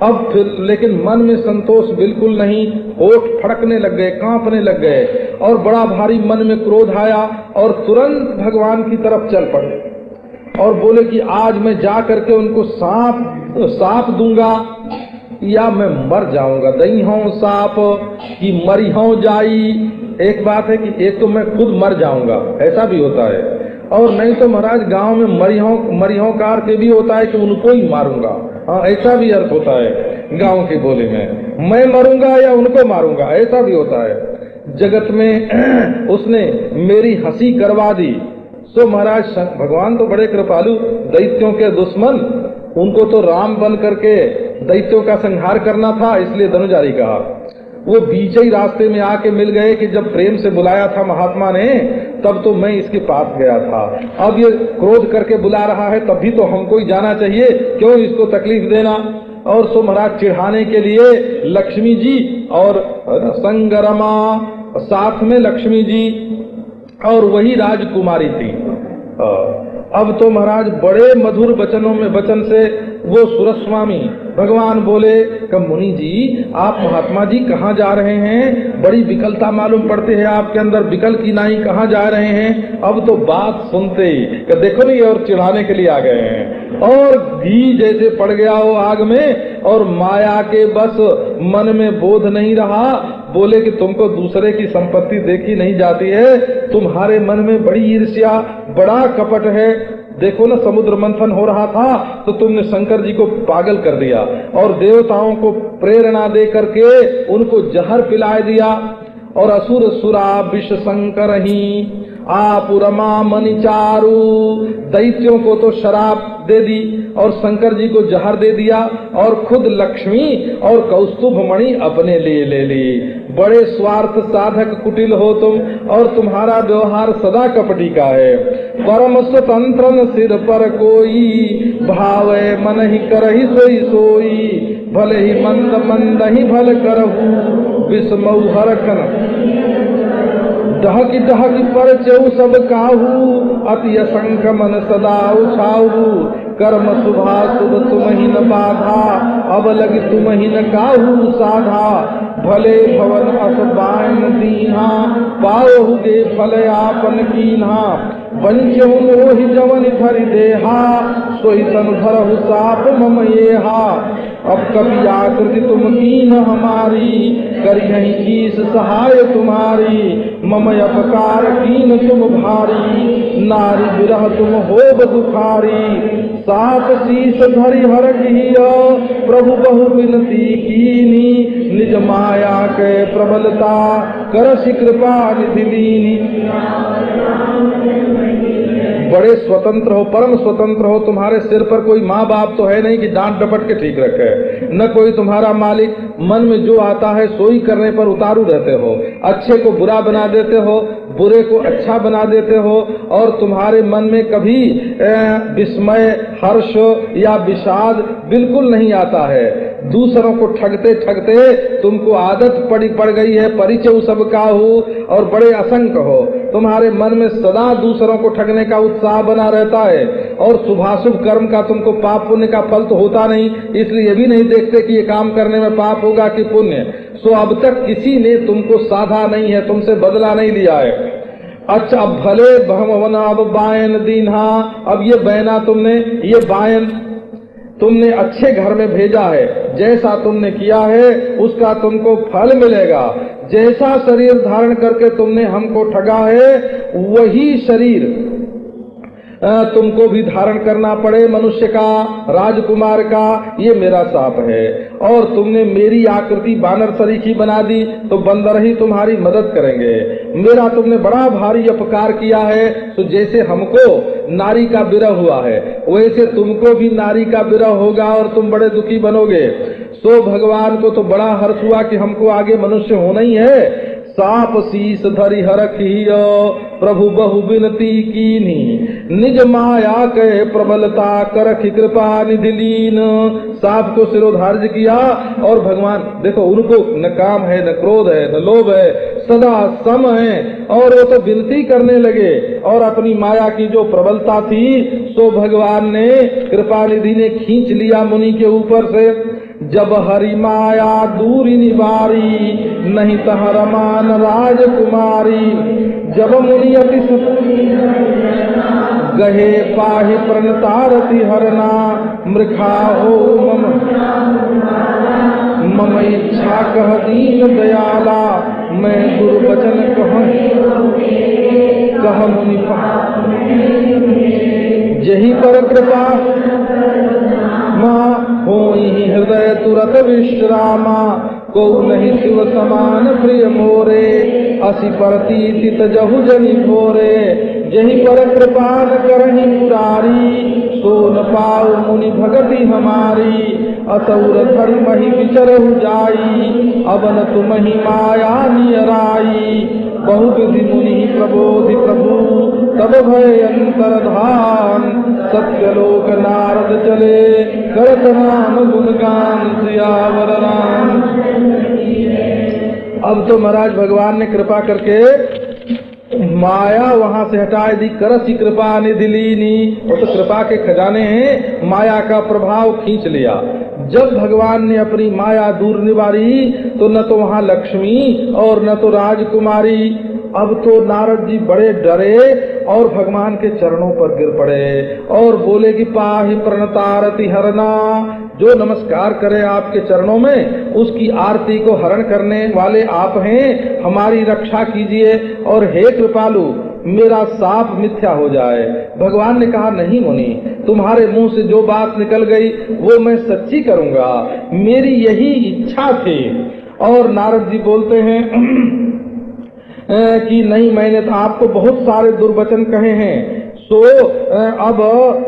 अब फिर लेकिन मन में संतोष बिल्कुल नहीं, होठ फड़कने लग गए, कांपने लग गए और बड़ा भारी मन में क्रोध आया और तुरंत भगवान की तरफ चल पड़े और बोले कि आज मैं जा करके उनको सांप दूंगा या मैं मर जाऊंगा। दई हूं सांप कि मरी हूं जाई। एक बात है कि एक तो मैं खुद मर जाऊंगा, ऐसा भी होता है, और नहीं तो महाराज गांव में मरिहों कार के भी होता है कि उनको ही मारूंगा। हाँ, ऐसा भी अर्थ होता है गांव की बोली में, मैं मरूंगा या उनको मारूंगा, ऐसा भी होता है। जगत में उसने मेरी हंसी करवा दी। सो महाराज भगवान तो बड़े कृपालु, दैत्यों के दुश्मन, उनको तो राम बन करके दैत्यों का संहार करना था, इसलिए धनुजारी कहा। वो बीच ही रास्ते में आके मिल गए कि जब प्रेम से बुलाया था महात्मा ने तब तो मैं इसके पास गया था, अब ये क्रोध करके बुला रहा है तब भी तो हमको ही जाना चाहिए, क्यों इसको तकलीफ देना। और सो महाराज चिढ़ाने के लिए लक्ष्मी जी और संगरमा, साथ में लक्ष्मी जी और वही राजकुमारी थी। अब तो महाराज बड़े मधुर वचन से वो सूरज स्वामी भगवान बोले कि मुनि जी आप महात्मा जी कहाँ जा रहे हैं, बड़ी विकलता मालूम पड़ती है आपके अंदर, विकल की नाई कहाँ जा रहे हैं। अब तो बात सुनते ही कि देखो नहीं, और चिढ़ाने के लिए आ गए हैं और घी जैसे पड़ गया हो आग में, और माया के बस मन में बोध नहीं रहा। बोले कि तुमको दूसरे की संपत्ति देखी नहीं जाती है, तुम्हारे मन में बड़ी ईर्ष्या, बड़ा कपट है। देखो ना, समुद्र मंथन हो रहा था तो तुमने शंकर जी को पागल कर दिया और देवताओं को प्रेरणा दे करके उनको जहर पिला दिया, और असुर सुरा विष शंकर ही आप रमा मणिचारू, दैत्यों को तो शराब दे दी और शंकर जी को जहर दे दिया, और खुद लक्ष्मी और कौस्तुभ मणि अपने लिए ले ली। बड़े स्वार्थ साधक कुटिल हो तुम, और तुम्हारा व्यवहार सदा कपटी का है। परम स्वतंत्र सिर पर कोई, भावे मन ही करहि सोई सोई, भले ही मंद मंद ही भल करहु, विस्मौ हरखन डहकी डहकी पर चौ सब काहू, अति असंख मन सदा उछाऊ, कर्म शुभा शुभ तुम ही न बाधा, अब लग तुम ही न काहू साधा, भले भवन अस बायन दीन्हा, पाओहुगे फल आपन कीन्हा, बंचहु मोहि जवन धरि देहा, सोई तन धरहु साप मम येहा, अब कभी आकृति तुम कीन हमारी, करिहहि कीस सहाय तुम्हारी, मम अपकार कीन तुम भारी, नारी विरह तुम होब दुखारी, सात शीस धरि हरखिया, प्रभु बहु विनती कीनी, निज माया के प्रबलता करसि कृपा निधि लीनी। बड़े स्वतंत्र हो, परम स्वतंत्र हो, तुम्हारे सिर पर कोई माँ बाप तो है नहीं कि डांट डपट के ठीक रखे, न कोई तुम्हारा मालिक, मन में जो आता है सोई करने पर उतारू रहते हो, अच्छे को बुरा बना देते हो, बुरे को अच्छा बना देते हो, और तुम्हारे मन में कभी विस्मय, हर्ष या विषाद बिल्कुल नहीं आता है। दूसरों को ठगते ठगते तुमको आदत पड़ गई है, परिचय सबका हो और बड़े असंख्य हो, तुम्हारे मन में सदा दूसरों को ठगने का उत्साह बना रहता है, और शुभाशुभ कर्म का तुमको पाप पुण्य का फल तो होता नहीं, इसलिए भी नहीं देखते कि ये काम करने में पाप होगा कि पुण्य। सो अब तक किसी ने तुमको साधा नहीं है, तुमसे बदला नहीं लिया है। अच्छा, अब भले भवना अब बायन दीन्हा, अब ये बहना तुमने, ये बायन तुमने अच्छे घर में भेजा है, जैसा तुमने किया है उसका तुमको फल मिलेगा। जैसा शरीर धारण करके तुमने हमको ठगा है वही शरीर तुमको भी धारण करना पड़े, मनुष्य का, राजकुमार का। ये मेरा शाप है, और तुमने मेरी आकृति बानर सरीखी बना दी तो बंदर ही तुम्हारी मदद करेंगे। मेरा तुमने बड़ा भारी अपकार किया है, तो जैसे हमको नारी का विरह हुआ है वैसे तुमको भी नारी का विरह होगा और तुम बड़े दुखी बनोगे। सो भगवान को तो बड़ा हर्ष हुआ कि हमको आगे मनुष्य होना ही है। साप शीस धरि हरखिया, प्रभु बहु विनती कीनी, निज माया के प्रबलता करखि कृपा निधि लीन। साप को सिरोधार्य किया, और भगवान देखो उनको न काम है, न क्रोध है, न लोभ है, सदा सम हैं। और वो तो विनती करने लगे और अपनी माया की जो प्रबलता थी सो भगवान ने कृपा निधि ने खींच लिया मुनि के ऊपर से। जब हरि माया दूरी निवारी नहीं तह रमान राजकुमारी। जब मुनि अति गहे पाहि प्रणतारति हरना मृखा हो मम इच्छा कह दीन दयाला मैं दुर्वचन कह मुनि जही पर कृपा माँ हो हृदय तुरत विश्रामा को नहीं शिव समान प्रिय मोरे असी परती तजहु जनि भोरे। जही पर कृपा न करहि मुरारी सो न पाऊ मुनि भगति हमारी। असौर धर्म मही विचरहु जाई अवन तुमहि माया नियराई। बहु विधि मुनि प्रबोधि प्रभु तब भय अंतरधान। सत्यलोक नारद चले करत नाम गुणगान सियावर राम। अब तो महाराज भगवान ने कृपा करके माया वहां से हटाए दी। करसी कृपा निधि लीनी, वो तो कृपा के खजाने हैं, माया का प्रभाव खींच लिया। जब भगवान ने अपनी माया दूर निवारी तो न तो वहां लक्ष्मी और न तो राजकुमारी। अब तो नारद जी बड़े डरे और भगवान के चरणों पर गिर पड़े और बोले कि पाहि प्रणतारति हरना। जो नमस्कार करे आपके चरणों में उसकी आरती को हरण करने वाले आप हैं, हमारी रक्षा कीजिए और हे कृपालु मेरा साप मिथ्या हो जाए। भगवान ने कहा नहीं मुनि, तुम्हारे मुंह से जो बात निकल गई वो मैं सच्ची करूंगा, मेरी यही इच्छा थी। और नारद जी बोलते हैं कि नहीं, मैंने तो आपको बहुत सारे दुर्वचन कहे हैं, सो अब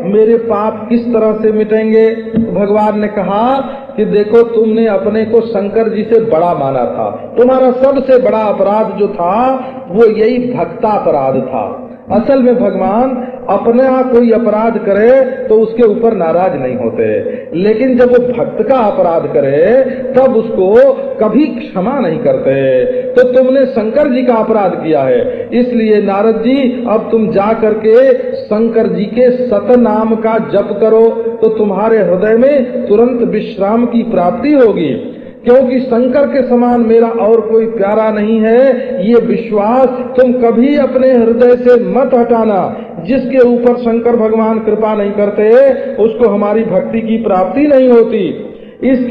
मेरे पाप किस तरह से मिटेंगे। भगवान ने कहा कि देखो तुमने अपने को शंकर जी से बड़ा माना था, तुम्हारा सबसे बड़ा अपराध जो था वो यही भक्तापराध था। असल में भगवान अपना कोई अपराध करे तो उसके ऊपर नाराज नहीं होते, लेकिन जब वो भक्त का अपराध करे तब उसको कभी क्षमा नहीं करते। तो तुमने शंकर जी का अपराध किया है, इसलिए नारद जी अब तुम जा करके शंकर जी के सतनाम का जप करो तो तुम्हारे हृदय में तुरंत विश्राम की प्राप्ति होगी। क्योंकि शंकर के समान मेरा और कोई प्यारा नहीं है, ये विश्वास तुम कभी अपने हृदय से मत हटाना। जिसके ऊपर शंकर भगवान कृपा नहीं करते उसको हमारी भक्ति की प्राप्ति नहीं होती।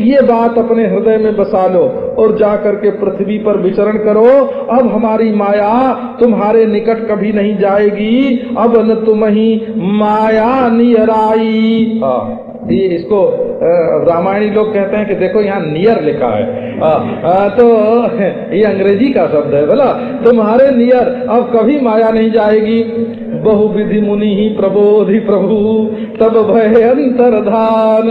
ये बात अपने हृदय में बसा लो और जाकर के पृथ्वी पर विचरण करो। अब हमारी माया तुम्हारे निकट कभी नहीं जाएगी, अब न तुम्ही माया नियराई। ये इसको रामायणी लोग कहते हैं कि देखो यहाँ नियर लिखा है, तो ये अंग्रेजी का शब्द है बोला, तुम्हारे नियर अब कभी माया नहीं जाएगी। बहु विधि मुनि ही प्रबोधि प्रभु तब भय अंतर्धान।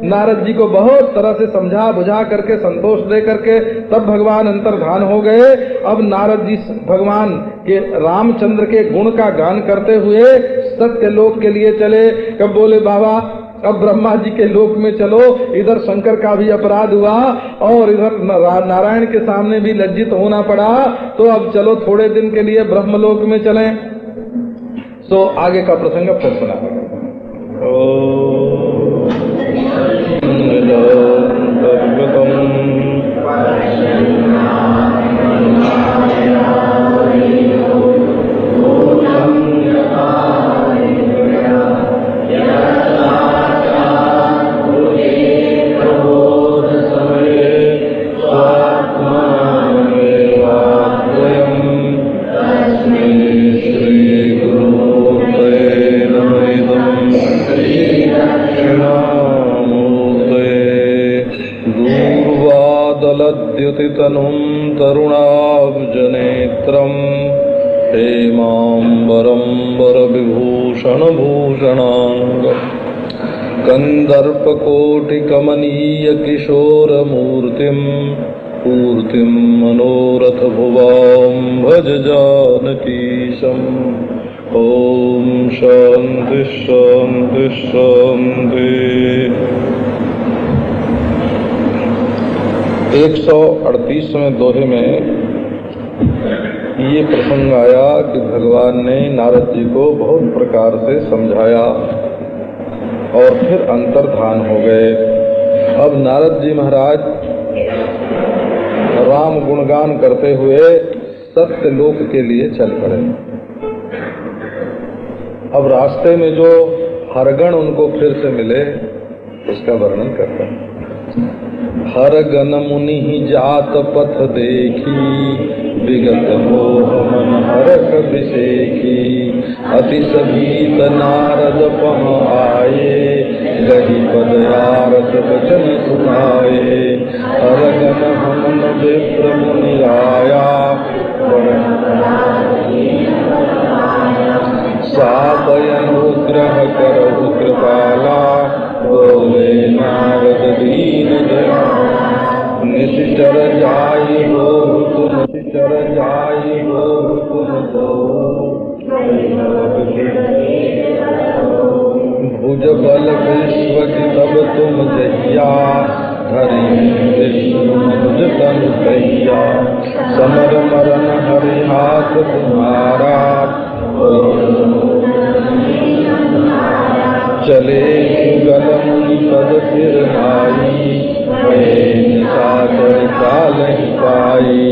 नारद जी को बहुत तरह से समझा बुझा करके संतोष दे करके तब भगवान अंतर्धान हो गए। अब नारद जी भगवान के रामचंद्र के गुण का गान करते हुए सत्य लोक के लिए चले। कब बोले बाबा अब ब्रह्मा जी के लोक में चलो, इधर शंकर का भी अपराध हुआ और इधर नारायण के सामने भी लज्जित होना पड़ा, तो अब चलो थोड़े दिन के लिए ब्रह्मलोक में चलें। तो आगे का प्रसंग फिर सुना। तनुं तरुणाब्जनेत्रं हेमाम्बरम्बरविभूषणभूषणाङ्गं कन्दर्पकोटिकमनीयकिशोरमूर्तिं पूर्तिं मनोरथभुवां भज जानकीशम्। ॐ शान्ति शान्ति शान्ति। 138वें दोहे में ये प्रसंग आया कि भगवान ने नारद जी को बहुत प्रकार से समझाया और फिर अंतर्धान हो गए। अब नारद जी महाराज राम गुणगान करते हुए सत्य लोक के लिए चल पड़े। अब रास्ते में जो हरगण उनको फिर से मिले उसका वर्णन करते हैं। हरगण मुनि जात पथ देखी, विगत मोह मन हरक विषेखी, अति सभीत नारद पह आए, गही पद आरत वचन सुनाए। हरगण हमन विप्र मुनि आया, सापयन ग्रह करहु कृपाला, बोले नारद दीन दयाल। निश्चर जाई हो तुम, निश्चर जाई हो तुम तो, भुज बल विश्व की तब तुम जहिया, धरी विष्णु मनुज तनु कहिया। समर मरण हरि हाथ तुम्हारा, चले सुगल मुनि पद सिर आई, निशाचर काल ही पाई।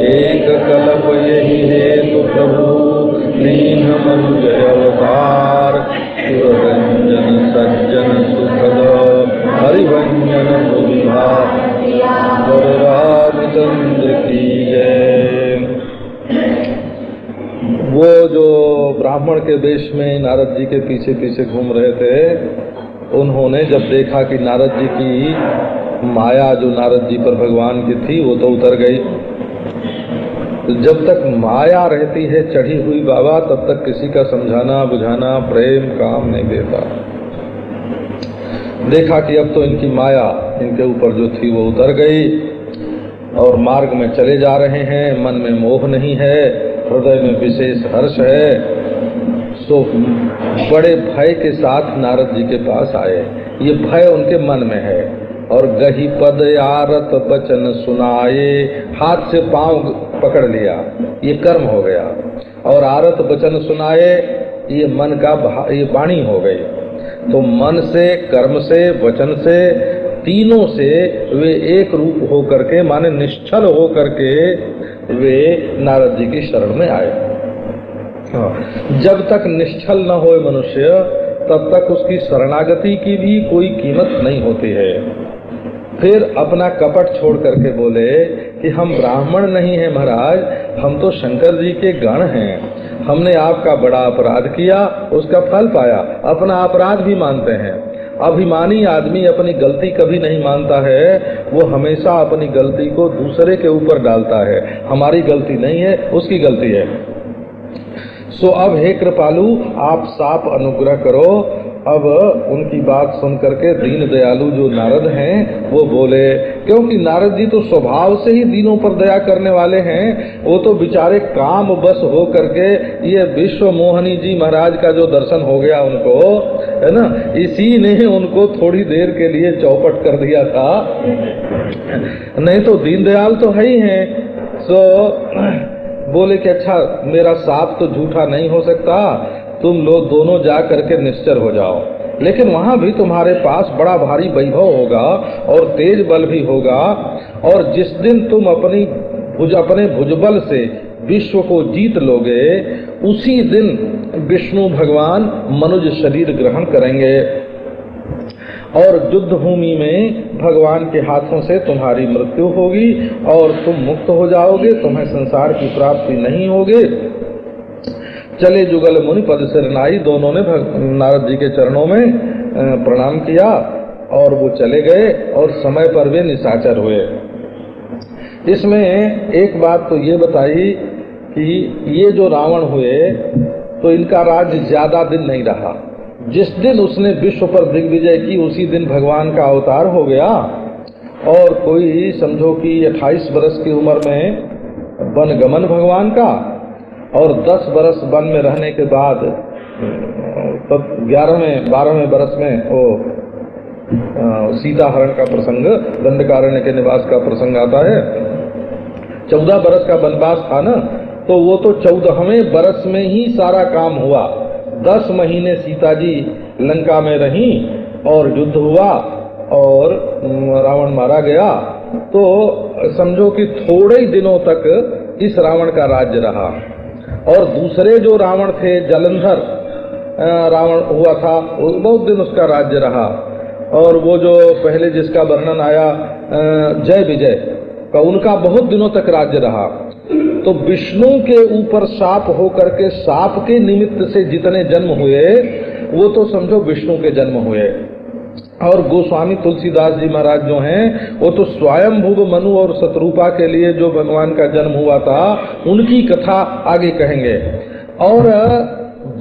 एक कल्प यही हेतु प्रभु, दीन मनुज अवतार। सुररंजन सज्जन सुखद, हरिभंजन बुद्धिभार। रामचंद्र की जय। वो जो ब्राह्मण के वेश में नारद जी के पीछे पीछे घूम रहे थे, उन्होंने जब देखा कि नारद जी की माया जो नारद जी पर भगवान की थी वो तो उतर गई। तो जब तक माया रहती है चढ़ी हुई बाबा, तब तक किसी का समझाना बुझाना प्रेम काम नहीं देता। देखा कि अब तो इनकी माया इनके ऊपर जो थी वो उतर गई और मार्ग में चले जा रहे हैं। मन में मोह नहीं है, हृदय में विशेष हर्ष है। सो बड़े भय के साथ नारद जी के पास आए। ये भय उनके मन में है। और गही पद आरत वचन सुनाए, हाथ से पांव पकड़ लिया, ये कर्म हो गया। और आरत वचन सुनाए, ये मन का ये वाणी हो गई। तो मन से, कर्म से, वचन से, तीनों से वे एक रूप हो करके, माने निश्चल हो करके वे नारद जी की शरण में आए। जब तक निश्चल न होए मनुष्य, तब तक उसकी शरणागति की भी कोई कीमत नहीं होती है। फिर अपना कपट छोड़ करके बोले कि हम ब्राह्मण नहीं हैं महाराज, हम तो शंकर जी के गण हैं। हमने आपका बड़ा अपराध किया, उसका फल पाया, अपना अपराध भी मानते हैं। अभिमानी आदमी अपनी गलती कभी नहीं मानता है, वो हमेशा अपनी गलती को दूसरे के ऊपर डालता है। हमारी गलती नहीं है, उसकी गलती है। सो अब हे कृपालु, आप साफ अनुग्रह करो। अब उनकी बात सुन करके दीन दयालु जो नारद हैं वो बोले, क्योंकि नारद जी तो स्वभाव से ही दीनों पर दया करने वाले हैं। वो तो बेचारे काम बस हो करके, ये विश्व मोहनी जी महाराज का जो दर्शन हो गया उनको, है ना, इसी ने उनको थोड़ी देर के लिए चौपट कर दिया था। नहीं तो दीन दयाल तो है ही हैं। सो बोले कि अच्छा, मेरा साप तो झूठा नहीं हो सकता, तुम लोग दोनों जा करके निश्चर हो जाओ। लेकिन वहां भी तुम्हारे पास बड़ा भारी वैभव होगा और तेज बल भी होगा। और जिस दिन तुम अपने भुजबल से विश्व को जीत लोगे, उसी दिन विष्णु भगवान मनुज शरीर ग्रहण करेंगे और युद्ध भूमि में भगवान के हाथों से तुम्हारी मृत्यु होगी और तुम मुक्त हो जाओगे, तुम्हें संसार की प्राप्ति नहीं होगी। चले जुगल मुनि पद सिर नाई, दोनों ने नारद जी के चरणों में प्रणाम किया और वो चले गए और समय पर वे निशाचर हुए। इसमें एक बात तो ये बताई कि ये जो रावण हुए तो इनका राज्य ज्यादा दिन नहीं रहा। जिस दिन उसने विश्व पर दिग्विजय की, उसी दिन भगवान का अवतार हो गया। और कोई समझो कि 28 वर्ष की उम्र में वनगमन भगवान का, और 10 वर्ष वन में रहने के बाद तब 12वें वर्ष में वो सीता हरण का प्रसंग, दंडकारण्य के निवास का प्रसंग आता है। 14 वर्ष का वनवास था ना, तो वो तो 14वें बरस में ही सारा काम हुआ। 10 महीने सीता जी लंका में रही और युद्ध हुआ और रावण मारा गया। तो समझो कि थोड़े ही दिनों तक इस रावण का राज्य रहा। और दूसरे जो रावण थे, जलंधर रावण हुआ था, बहुत दिन उसका राज्य रहा। और वो जो पहले जिसका वर्णन आया जय विजय का, उनका बहुत दिनों तक राज्य रहा। तो विष्णु के ऊपर साप होकर के साप के निमित्त से जितने जन्म हुए वो तो समझो विष्णु के जन्म हुए। और गोस्वामी तुलसीदास जी महाराज जो हैं वो तो स्वयंभुव मनु और शत्रुपा के लिए जो भगवान का जन्म हुआ था उनकी कथा आगे कहेंगे। और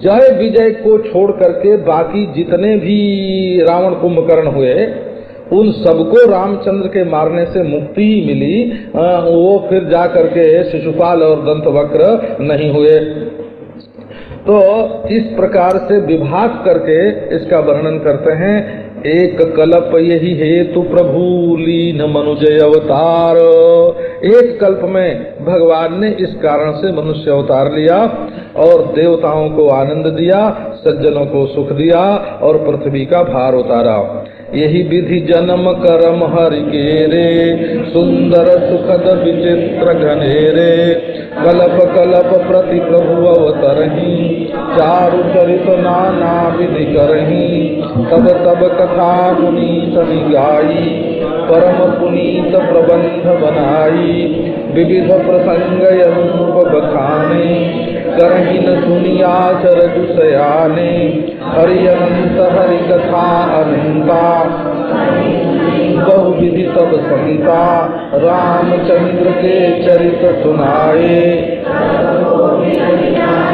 जय विजय को छोड़ करके बाकी जितने भी रावण कुंभकर्ण हुए उन सबको रामचंद्र के मारने से मुक्ति ही मिली। वो फिर जा करके शिशुपाल और दंतवक्र नहीं हुए। तो इस प्रकार से विभाग करके इसका वर्णन करते हैं। एक कल्प यही हेतु प्रभु लीन मनुजय अवतार। एक कल्प में भगवान ने इस कारण से मनुष्य अवतार लिया और देवताओं को आनंद दिया, सज्जनों को सुख दिया और पृथ्वी का भार उतारा। यही विधि जन्म करम हरि के रे, सुंदर सुखद विचित्र घनेरे। कलप कलप प्रति प्रभु अवतरही, चारु चरित नाना विधि करही। तब तब कथा पुनीत गाई, परम पुनीत प्रबंध बनाई। विविध प्रसंग अनुभव बखाने, करही न सुनिया चरजु सयाने। हरि अनंत हरि कथा अनंता, बहु विधि सब संता। रामचंद्र के चरित सुनाए,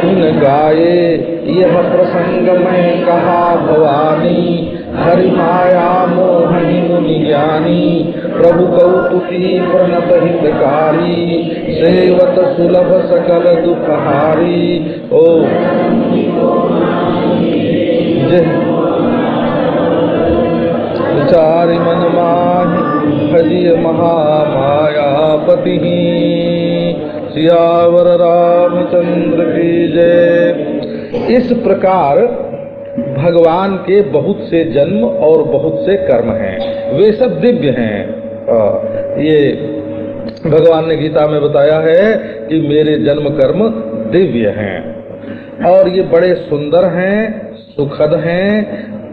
गुण गाये। यह प्रसंग में कहा भवानी, हरि माया मोहनी मुनि ज्ञानी। प्रभु कौतुकी प्रणत हितकारी, सेवत सुलभ सकल दुखहारी। ओ विचारि मन माहि, भजिय महामायापति। सियावर रामचंद्र की जय। इस प्रकार भगवान के बहुत से जन्म और बहुत से कर्म हैं, वे सब दिव्य हैं। ये भगवान ने गीता में बताया है कि मेरे जन्म कर्म दिव्य हैं और ये बड़े सुंदर हैं, सुखद हैं,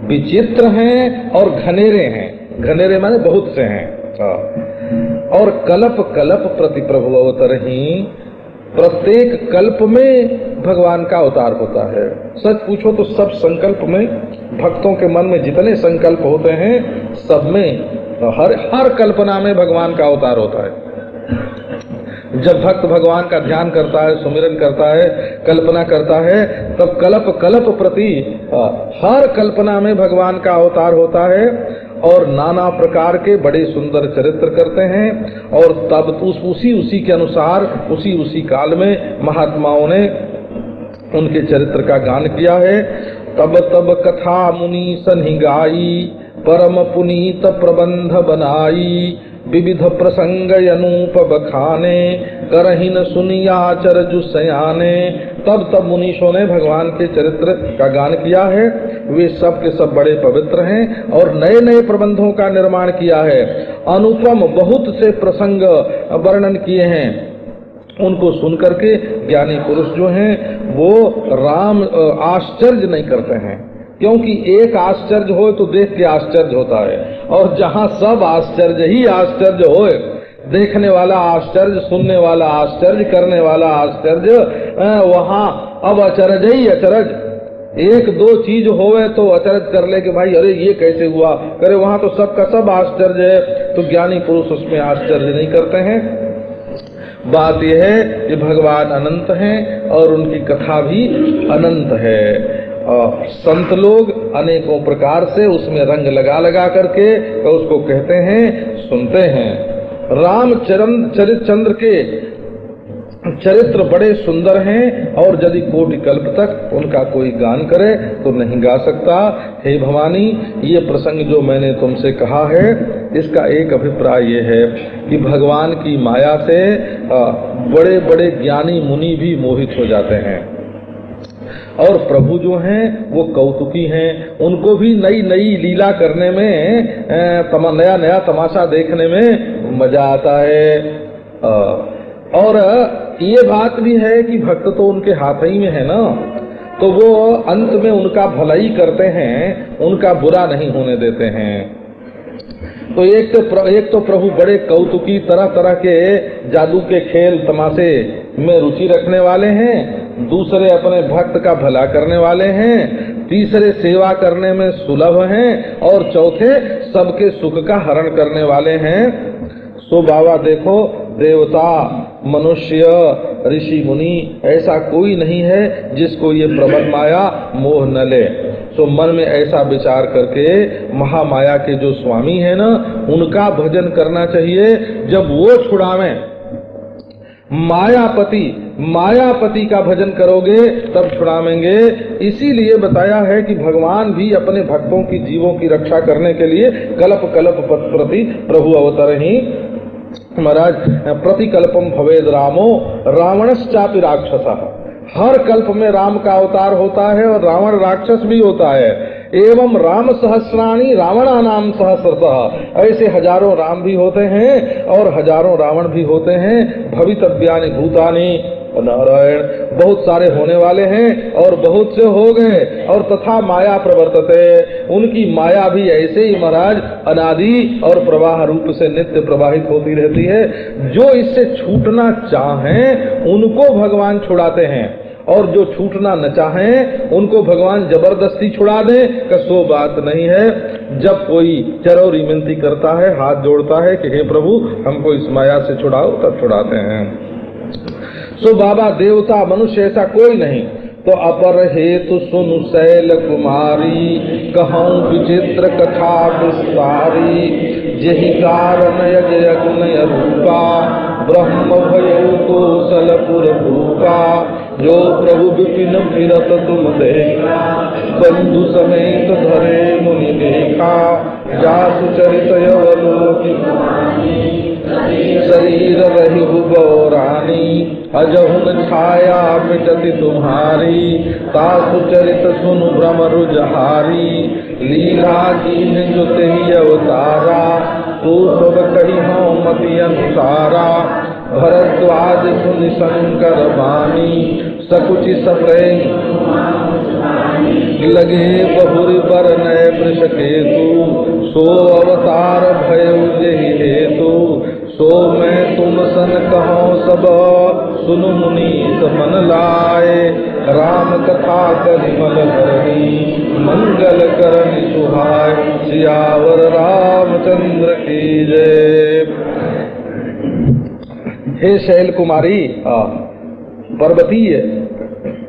विचित्र हैं और घनेरे हैं। घनेरे माने बहुत से हैं। और कल्प कल्प प्रति प्रभु अवतरही, प्रत्येक कल्प में भगवान का अवतार होता है। सच पूछो तो सब संकल्प में, भक्तों के मन में जितने संकल्प होते हैं सब में हर कल्पना में भगवान का अवतार होता है। जब भक्त भगवान का ध्यान करता है, सुमिरन करता है, कल्पना करता है, तब कल्प कल्प प्रति हर कल्पना में भगवान का अवतार होता है और नाना प्रकार के बड़े सुंदर चरित्र करते हैं। और तब उसी के अनुसार उसी काल में महात्माओं ने उनके चरित्र का गान किया है। तब तब कथा मुनि सन्हि गाई, परम पुनीत प्रबंध बनाई। विविध प्रसंग अनूप बखाने, करहि न सुनिया चरजु सयाने। तब तब मुनीषों ने भगवान के चरित्र का गान किया है। वे सब के सब बड़े पवित्र हैं और नए नए प्रबंधों का निर्माण किया है। अनुपम बहुत से प्रसंग वर्णन किए हैं। उनको सुन करके ज्ञानी पुरुष जो हैं वो राम आश्चर्य नहीं करते हैं, क्योंकि एक आश्चर्य हो तो देख के आश्चर्य होता है। और जहाँ सब आश्चर्य ही आश्चर्य होए, देखने वाला आश्चर्य, सुनने वाला आश्चर्य, करने वाला आश्चर्य, वहाँ अब अचरज ही अचरज। एक दो चीज होवे तो अचरज कर ले कि भाई अरे ये कैसे हुआ, करे वहाँ तो सबका सब आश्चर्य है। तो ज्ञानी पुरुष उसमें आश्चर्य नहीं करते हैं। बात यह है कि भगवान अनंत हैं और उनकी कथा भी अनंत है। संत लोग अनेकों प्रकार से उसमें रंग लगा लगा करके तो उसको कहते हैं, सुनते हैं। रामचंद्र के चरित्र बड़े सुंदर हैं और यदि कोटि कल्प तक उनका कोई गान करे तो नहीं गा सकता। हे भवानी, ये प्रसंग जो मैंने तुमसे कहा है इसका एक अभिप्राय ये है कि भगवान की माया से बड़े बड़े ज्ञानी मुनि भी मोहित हो जाते हैं, और प्रभु जो हैं वो कौतुकी हैं, उनको भी नई नई लीला करने में, नया नया तमाशा देखने में मजा आता है। और ये बात भी है कि भक्त तो उनके हाथ ही में है ना, तो वो अंत में उनका भलाई करते हैं, उनका बुरा नहीं होने देते हैं। तो एक तो प्रभु बड़े कौतुकी, तरह तरह के जादू के खेल तमाशे में रुचि रखने वाले हैं, दूसरे अपने भक्त का भला करने वाले हैं, तीसरे सेवा करने में सुलभ हैं, और चौथे सबके सुख का हरण करने वाले हैं। सो बाबा देखो, देवता, मनुष्य, ऋषि मुनि, ऐसा कोई नहीं है जिसको ये प्रबल माया मोह न ले। तो मन में ऐसा विचार करके महामाया के जो स्वामी है ना, उनका भजन करना चाहिए। जब वो छुड़ावें, मायापति का भजन करोगे तब छुड़ावेंगे। इसीलिए बताया है कि भगवान भी अपने भक्तों की, जीवों की रक्षा करने के लिए कल्प कल्प प्रति प्रभु अवतरहि। महाराज, प्रतिकल्पम भवेद रामो रावणश्चापि राक्षसः। हर कल्प में राम का अवतार होता है और रावण राक्षस भी होता है। एवं राम सहस्राणि रावणानाम सहस्रतः। ऐसे हजारों राम भी होते हैं और हजारों रावण भी होते हैं। भवितव्यानि भूतानि, नारायण, बहुत सारे होने वाले हैं और बहुत से हो गए। और तथा माया प्रवर्तते, उनकी माया भी ऐसे ही महाराज अनादि और प्रवाह रूप से नित्य प्रवाहित होती रहती है। जो इससे छूटना चाहें उनको भगवान छुड़ाते हैं, और जो छूटना न चाहें उनको भगवान जबरदस्ती छुड़ा दे, कसो बात नहीं है। जब कोई चरौरी मिनती करता है, हाथ जोड़ता है कि हे प्रभु हमको इस माया से छुड़ाओ, तब छुड़ाते हैं। सो बाबा, देवता, मनुष्य ऐसा कोई नहीं। तो अपर हेतु सुनु शैल कुमारी, कहूँ विचित्र कथा विस्तारी। यही कारण यजय गुणय रूपा, ब्रह्म भयो कौशलपुर भूपा। जो प्रभु विपिन फिरत तुम देखा, बंधु समेत धरे मुनि देखा। जासु चरित यवलोकि शरीर रही गौरानी, अजहुन छाया मिटति तुम्हारी। तासु चरित सुनु भ्रमरु जहारी, लीला कीन जो तेहि अवतारा। तू सब कही हो मति अनुसारा, भरद्वाज सुनि शंकर बानी। सकुचि सप्रेम लगे बहुरी बर नय वृष केतु। सो अवतार भयउ जेहि हेतु, सो मैं तुम सन कहो सब। सुनु मुनि मन लाए, राम कथा करिमल हरणी। मंगल करनि सुहाय, सियावर रामचंद्र की जय। हे शैल कुमारी, पर्वतीय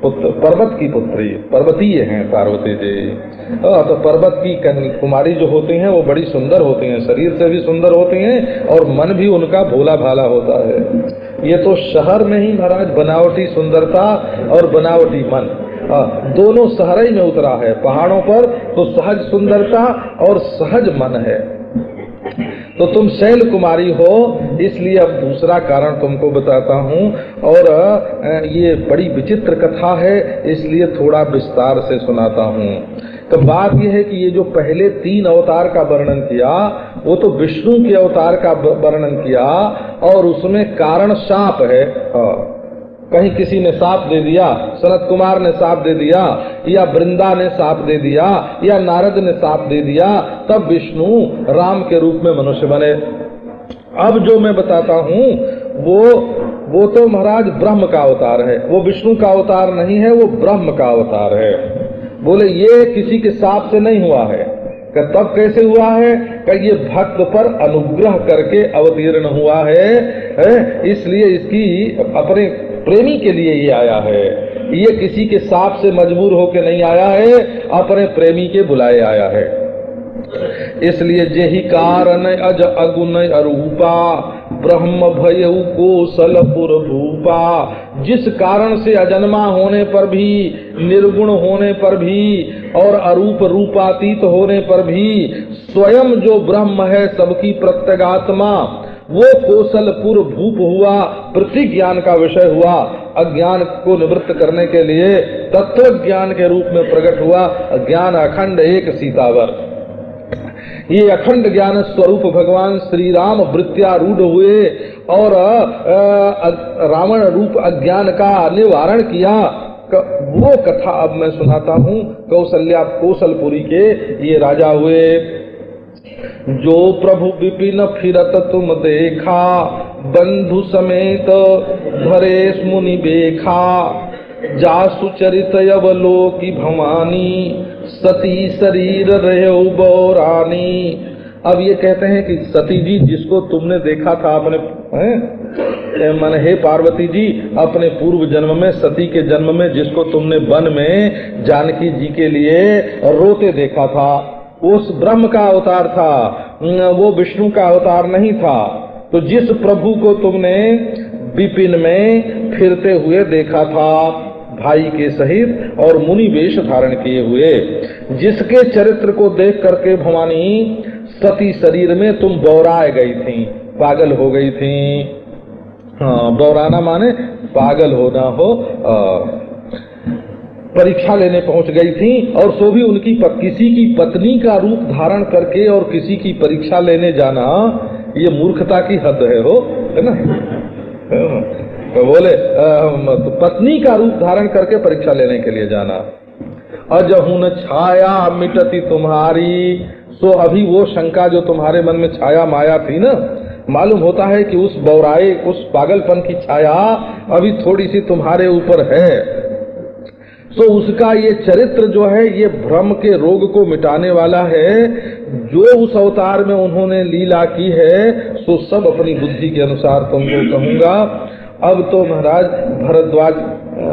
पुत्र, पर्वत की पुत्री, पर्वतीय हैं पार्वती जी। तो पर्वत की कुमारी जो होती हैं वो बड़ी सुंदर होती हैं, शरीर से भी सुंदर होती हैं और मन भी उनका भोला भाला होता है। ये तो शहर में ही महाराज बनावटी सुंदरता और बनावटी मन, दोनों शहर ही में उतरा है। पहाड़ों पर तो सहज सुंदरता और सहज मन है। तो तुम शैल कुमारी हो, इसलिए अब दूसरा कारण तुमको बताता हूँ। और ये बड़ी विचित्र कथा है, इसलिए थोड़ा विस्तार से सुनाता हूँ। तो बात यह है कि ये जो पहले 3 अवतार का वर्णन किया, वो तो विष्णु के अवतार का वर्णन किया, और उसमें कारण शाप है। कहीं किसी ने साप दे दिया, सनत कुमार ने साप दे दिया, या वृंदा ने साप दे दिया, या नारद ने साप दे दिया, तब विष्णु राम के रूप में मनुष्य बने। अब जो मैं बताता हूँ वो तो महाराज ब्रह्म का अवतार है, वो विष्णु का अवतार नहीं है, वो ब्रह्म का अवतार है। बोले ये किसी के साप से नहीं हुआ है। तब कैसे हुआ है? कि ये भक्त पर अनुग्रह करके अवतीर्ण हुआ है, इसलिए इसकी अपने प्रेमी के लिए ये आया है। ये किसी के साप से मजबूर होके नहीं आया है, अपने प्रेमी के बुलाए आया है। इसलिए जेहि कारण अज अगुण अरूपा, ब्रह्म भयउ कोसलपुर भूपा, जिस कारण से अजन्मा होने पर भी, निर्गुण होने पर भी और अरूप रूपातीत होने पर भी स्वयं जो ब्रह्म है सबकी प्रत्यगात्मा, वो कोसलपुर भूप हुआ, प्रतिज्ञान का विषय हुआ, अज्ञान को निवृत्त करने के लिए तत्व ज्ञान के रूप में प्रकट हुआ। ज्ञान अखंड एक सीतावर, ये अखंड ज्ञान स्वरूप भगवान श्री राम वृत्यारूढ़ हुए और रावण रूप अज्ञान का निवारण किया। वो कथा अब मैं सुनाता हूँ। कौशल्या कोसलपुरी के ये राजा हुए। जो प्रभु विपिन फिरत तुम देखा, बंधु समेत धरेश मुनि बेखा, जासु चरित अवलोकी भवानी, सती शरीर रहे बौरानी। अब ये कहते हैं कि सती जी जिसको तुमने देखा था अपने मन, हे पार्वती जी, अपने पूर्व जन्म में, सती के जन्म में जिसको तुमने वन में जानकी जी के लिए रोते देखा था, उस ब्रह्म का अवतार था, वो विष्णु का अवतार नहीं था। तो जिस प्रभु को तुमने विपिन में फिरते हुए देखा था भाई के सहित और मुनि वेश धारण किए हुए, जिसके चरित्र को देख करके भवानी सती शरीर में तुम बौराए गई थी, पागल हो गई थी। हाँ, बौराना माने पागल होना हो। परीक्षा लेने पहुंच गई थी और सो भी उनकी किसी की पत्नी का रूप धारण करके और किसी की परीक्षा लेने जाना, ये मूर्खता की हद है ना। तो बोले तो पत्नी का रूप धारण करके परीक्षा लेने के लिए जाना। अजहुन छाया मिटती तुम्हारी, सो अभी वो शंका जो तुम्हारे मन में छाया माया थी ना, मालूम होता है कि उस बौराए, उस पागलपन की छाया अभी थोड़ी सी तुम्हारे ऊपर है। तो उसका ये चरित्र जो है ये भ्रम के रोग को मिटाने वाला है। जो उस अवतार में उन्होंने लीला की है सो सब अपनी बुद्धि के अनुसार तुमको कहूंगा। अब तो महाराज भरद्वाज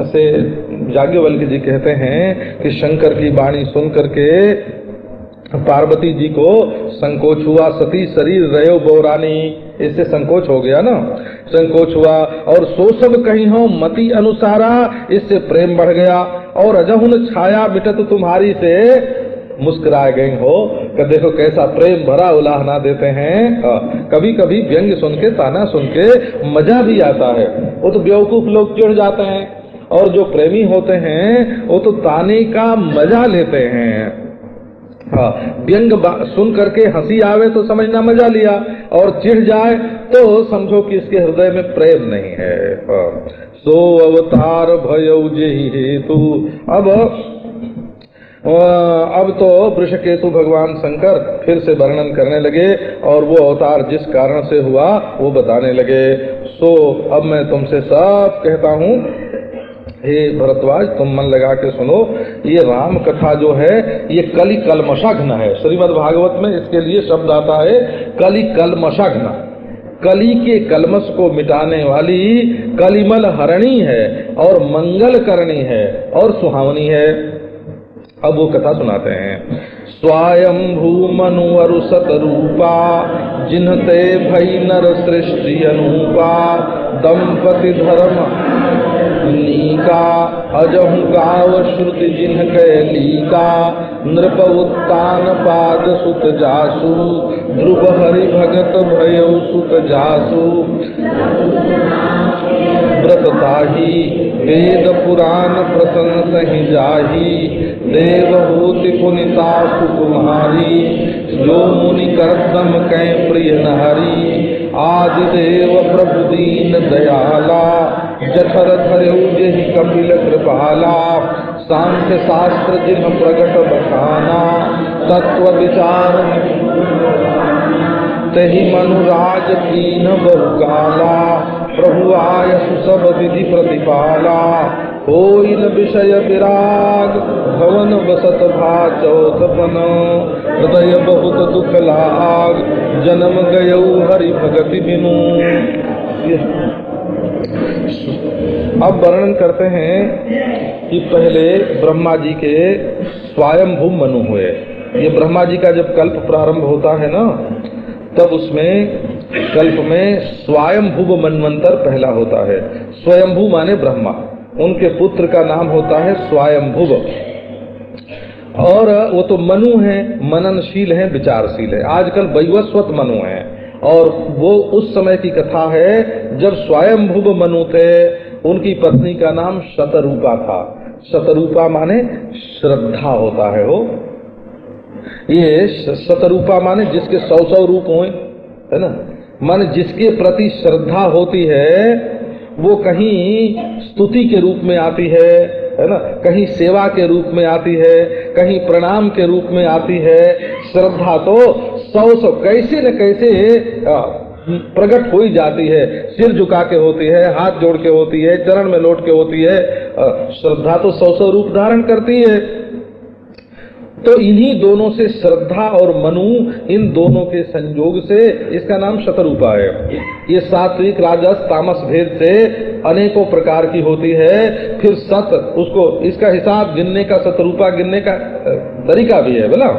से याज्ञवल्क्य जी कहते हैं कि शंकर की वाणी सुन करके पार्वती जी को संकोच हुआ। सती शरीर रहे बौरानी, इससे संकोच हो गया ना, संकोच हुआ। और सो सब कहीं हो मति अनुसारा, इससे प्रेम बढ़ गया। और अजहुन छाया मिटत तुम्हारी से मुस्कुरा गई हो कि देखो कैसा प्रेम भरा उलाहना देते हैं। कभी कभी व्यंग सुन के, ताना सुन के मजा भी आता है। वो तो बेवकूफ लोग चिढ़ जाते हैं और जो प्रेमी होते हैं वो तो ताने का मजा लेते हैं। व्यंग सुन करके हंसी आवे तो समझना मजा लिया, और चिढ़ जाए तो समझो कि इसके हृदय में प्रेम नहीं है। सो अवतार भयउ जेहि हेतु। अब तो वृषकेतु भगवान शंकर फिर से वर्णन करने लगे और वो अवतार जिस कारण से हुआ वो बताने लगे। सो अब मैं तुमसे सब कहता हूँ, हे भरद्वाज तुम मन लगा के सुनो। ये राम कथा जो है ये कलि कल्मषघ्न है। श्रीमद् भागवत में इसके लिए शब्द आता है कलि कल्मषघ्न। कली के कलमश को मिटाने वाली कलिमल हरणी है और मंगल करणी है और सुहावनी है। अब वो कथा सुनाते हैं। स्वयंभू मनु अरु सतरूपा, जिन्हते भई नर सृष्टि अनूपा, दंपति धर्म नीका, अजहु गाव श्रुति जिन्ह कैलीका, नृप उत्तान पाद सुत जासु, ध्रुव हरि भगत भयउ सुत जासु, व्रत ताही वेद पुराण प्रसन्न सहि जाही, देवहूति पुनिता सुकुमारी, जो मुनि करदम कै प्रिय नहरी, आदि देव प्रभु दीन दयाला, जठर धरऊ जेहि कपिल कृपाला, सांख्य शास्त्र जिन्ह प्रगट बखाना, तत्व विचार तहि मनुराज कीन बहुकाला, प्रभु आयसु सब विधि प्रतिपाला, होई न विषय विराग, भवन बसत भा चौथपन, हृदय बहुत दुख लाग, जन्म गयऊ हरि भगति बिनु। अब वर्णन करते हैं कि पहले ब्रह्मा जी के स्वयंभू मनु हुए। ये ब्रह्मा जी का जब कल्प प्रारंभ होता है ना, तब उसमें कल्प में स्वयंभुव मनवंतर पहला होता है। स्वयंभू माने ब्रह्मा, उनके पुत्र का नाम होता है स्वयंभुव। और वो तो मनु है, मननशील है, विचारशील है। आजकल वैवस्वत मनु है, और वो उस समय की कथा है जब स्वयंभुव मनु थे, उनकी पत्नी का नाम शतरूपा था। शतरूपा माने श्रद्धा होता है। वो ये शतरूपा माने जिसके 100 रूप हों, है ना, माने जिसके प्रति श्रद्धा होती है वो कहीं स्तुति के रूप में आती है ना, कहीं सेवा के रूप में आती है, कहीं प्रणाम के रूप में आती है। श्रद्धा तो 100 कैसे न कैसे प्रकट हो ही जाती है। सिर झुका के होती है, हाथ जोड़ के होती है, चरण में लौट के होती है। श्रद्धा तो 100 रूप धारण करती है। तो इन्हीं दोनों से, श्रद्धा और मनु, इन दोनों के संयोग से इसका नाम शतरूपा है। ये सात्विक राजस तामस भेद से अनेकों प्रकार की होती है। फिर सत, उसको इसका हिसाब गिनने का, शतरूपा गिनने का तरीका भी है बोला।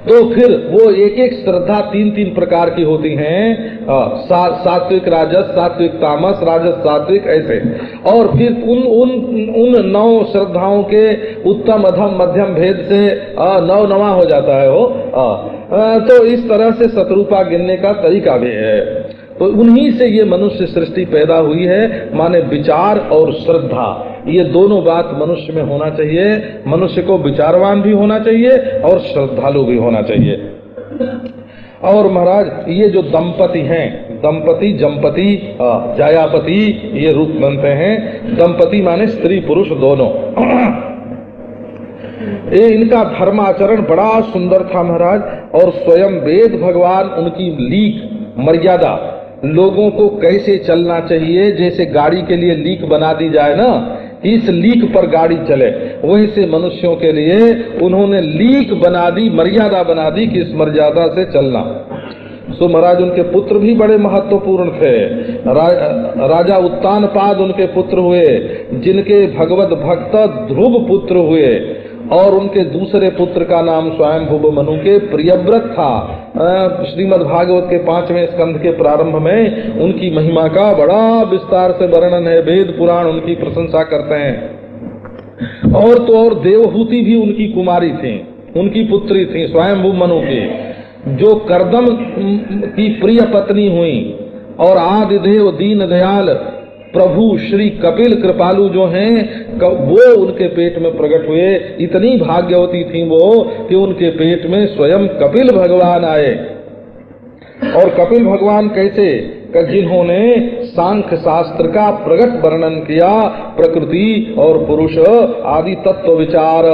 तो फिर वो एक एक श्रद्धा 3-3 प्रकार की होती हैं। सात्विक राजस, सात्विक तामस, राजस सात्विक, ऐसे। और फिर उन 9 श्रद्धाओं के उत्तम अधम मध्यम भेद से 9 नवा हो जाता है वो। तो इस तरह से शतरूपा गिनने का तरीका भी है। तो उन्हीं से ये मनुष्य सृष्टि पैदा हुई है, माने विचार और श्रद्धा, ये दोनों बात मनुष्य में होना चाहिए। मनुष्य को विचारवान भी होना चाहिए और श्रद्धालु भी होना चाहिए। और महाराज ये जो दंपति हैं, दंपति, जमपति, जायापति, ये रूप बनते हैं। दंपति माने स्त्री पुरुष दोनों। ये इनका धर्माचरण बड़ा सुंदर था महाराज। और स्वयं वेद भगवान उनकी लीक मर्यादा, लोगों को कैसे चलना चाहिए, जैसे गाड़ी के लिए लीक बना दी जाए ना, इस लीक पर गाड़ी चले, वहीं से मनुष्यों के लिए उन्होंने लीक बना दी, मर्यादा बना दी कि इस मर्यादा से चलना। सो महाराज उनके पुत्र भी बड़े महत्वपूर्ण थे। राजा उत्तानपाद उनके पुत्र हुए, जिनके भगवत भक्त ध्रुव पुत्र हुए। और उनके दूसरे पुत्र का नाम स्वयंभुव मनु के प्रियव्रत था। श्रीमद् भागवत के 5वें स्कंध के प्रारंभ में उनकी महिमा का बड़ा विस्तार से वर्णन है। वेद पुराण उनकी प्रशंसा करते हैं। और तो और देवहूति भी उनकी कुमारी थी, उनकी पुत्री थी स्वयंभुव मनु की, जो करदम की प्रिय पत्नी हुई। और आदिदेव दीन दयाल प्रभु श्री कपिल कृपालु जो हैं, वो उनके पेट में प्रकट हुए। इतनी भाग्यवती थी वो कि उनके पेट में स्वयं कपिल भगवान आए। और कपिल भगवान कैसे, जिन्होंने सांख्य शास्त्र का प्रगट वर्णन किया, प्रकृति और पुरुष आदि तत्व विचार,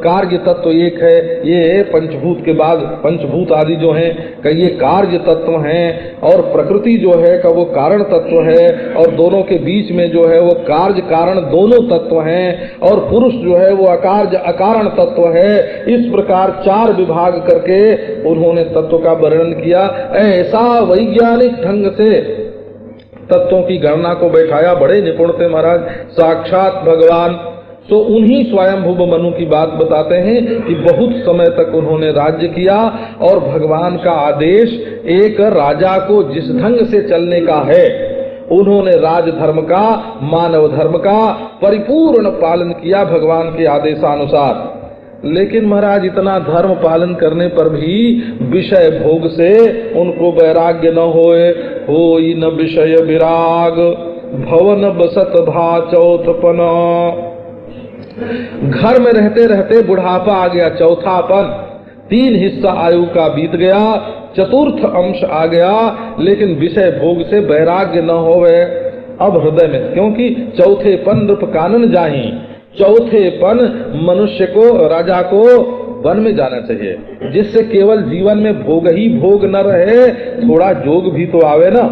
कार्य तत्व एक है, ये पंचभूत के बाद पंचभूत आदि जो हैं कि ये कार्य तत्व हैं, और प्रकृति जो है का वो कारण तत्व है, और दोनों के बीच में जो है वो कार्य कारण दोनों तत्व हैं, और पुरुष जो है वो अकार्य अकारण तत्व है। इस प्रकार 4 विभाग करके उन्होंने तत्व का वर्णन किया। ऐसा वैज्ञानिक ढंग से तत्वों की गणना को बैठाया, बड़े निपुण थे महाराज, साक्षात भगवान। तो उन्हीं स्वयंभुव मनु की बात बताते हैं कि बहुत समय तक उन्होंने राज्य किया, और भगवान का आदेश एक राजा को जिस ढंग से चलने का है, उन्होंने राजधर्म का, मानव धर्म का परिपूर्ण पालन किया भगवान के आदेशानुसार। लेकिन महाराज इतना धर्म पालन करने पर भी विषय भोग से उनको वैराग्य न होई न विषय विराग, भवन बसत भा चौथपन। घर में रहते रहते बुढ़ापा आ गया, चौथापन, 3 हिस्सा आयु का बीत गया, चतुर्थ अंश आ गया, लेकिन विषय भोग से वैराग्य न होवे अब हृदय में। क्योंकि चौथेपन रूप कानन जाही, चौथेपन मनुष्य को, राजा को वन में जाना चाहिए, जिससे केवल जीवन में भोग ही भोग न रहे, थोड़ा जोग भी तो आवे ना।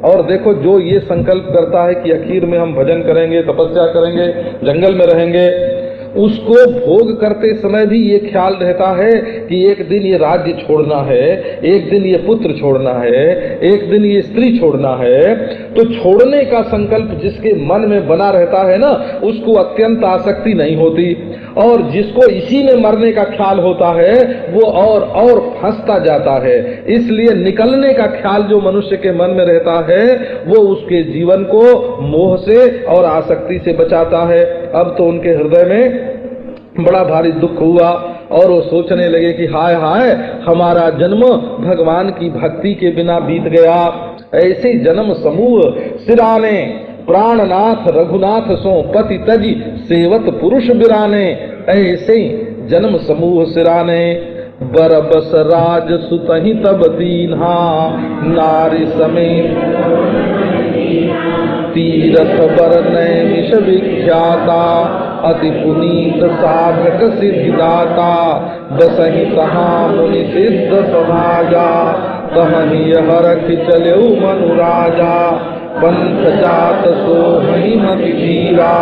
और देखो, जो ये संकल्प करता है कि आखिर में हम भजन करेंगे, तपस्या करेंगे, जंगल में रहेंगे, उसको भोग करते समय भी ये ख्याल रहता है कि एक दिन ये राज्य छोड़ना है, एक दिन ये पुत्र छोड़ना है, एक दिन ये स्त्री छोड़ना है। तो छोड़ने का संकल्प जिसके मन में बना रहता है ना, उसको अत्यंत आसक्ति नहीं होती। और जिसको इसी में मरने का ख्याल होता है वो और फंसता जाता है। इसलिए निकलने का ख्याल जो मनुष्य के मन में रहता है वो उसके जीवन को मोह से और आसक्ति से बचाता है। अब तो उनके हृदय में बड़ा भारी दुख हुआ और वो सोचने लगे कि हाय हाय, हमारा जन्म भगवान की भक्ति के बिना बीत गया। ऐसे जन्म समूह सिराने, प्राणनाथ रघुनाथ सो पति तजी सेवत पुरुष बिराने। ऐसे जन्म समूह सिराने, बरबस राज सुतहि तब दीन्हा, नारी समेत तीरथ बरनय विष विख्याता, अति पुनीत साधक सिद्धिदाता, बसहि तहा मुनि सिद्ध समाजा, तहहि हरख चलेउ मनुराजा, पंथ जात सोहहि मति धीरा,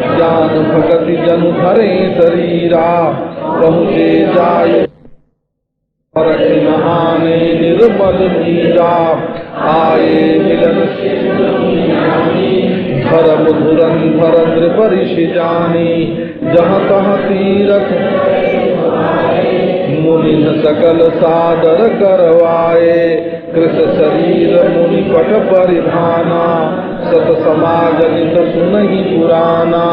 ज्ञान भगति जनु धरे शरीरा, पहुँचे जाय नहाने निर्मल नीरा, आए मिलन धर्म धुरंधर नृपऋषि जानी, जहाँ तहाँ तीरथ मुनि सकल सादर करवाए, कृष शरीर मुनि पट परिधाना, सत समाज नित सुनहि पुराना,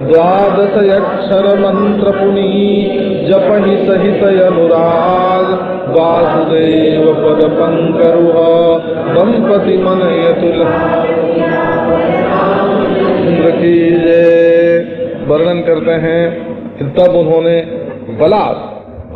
द्वादश अक्षर मंत्र पुनि जपहि सहित अनुराग, वासुदेव पद पंकरुह दंपति मनयतुल वर्णन करते हैं कि तब उन्होंने बलात्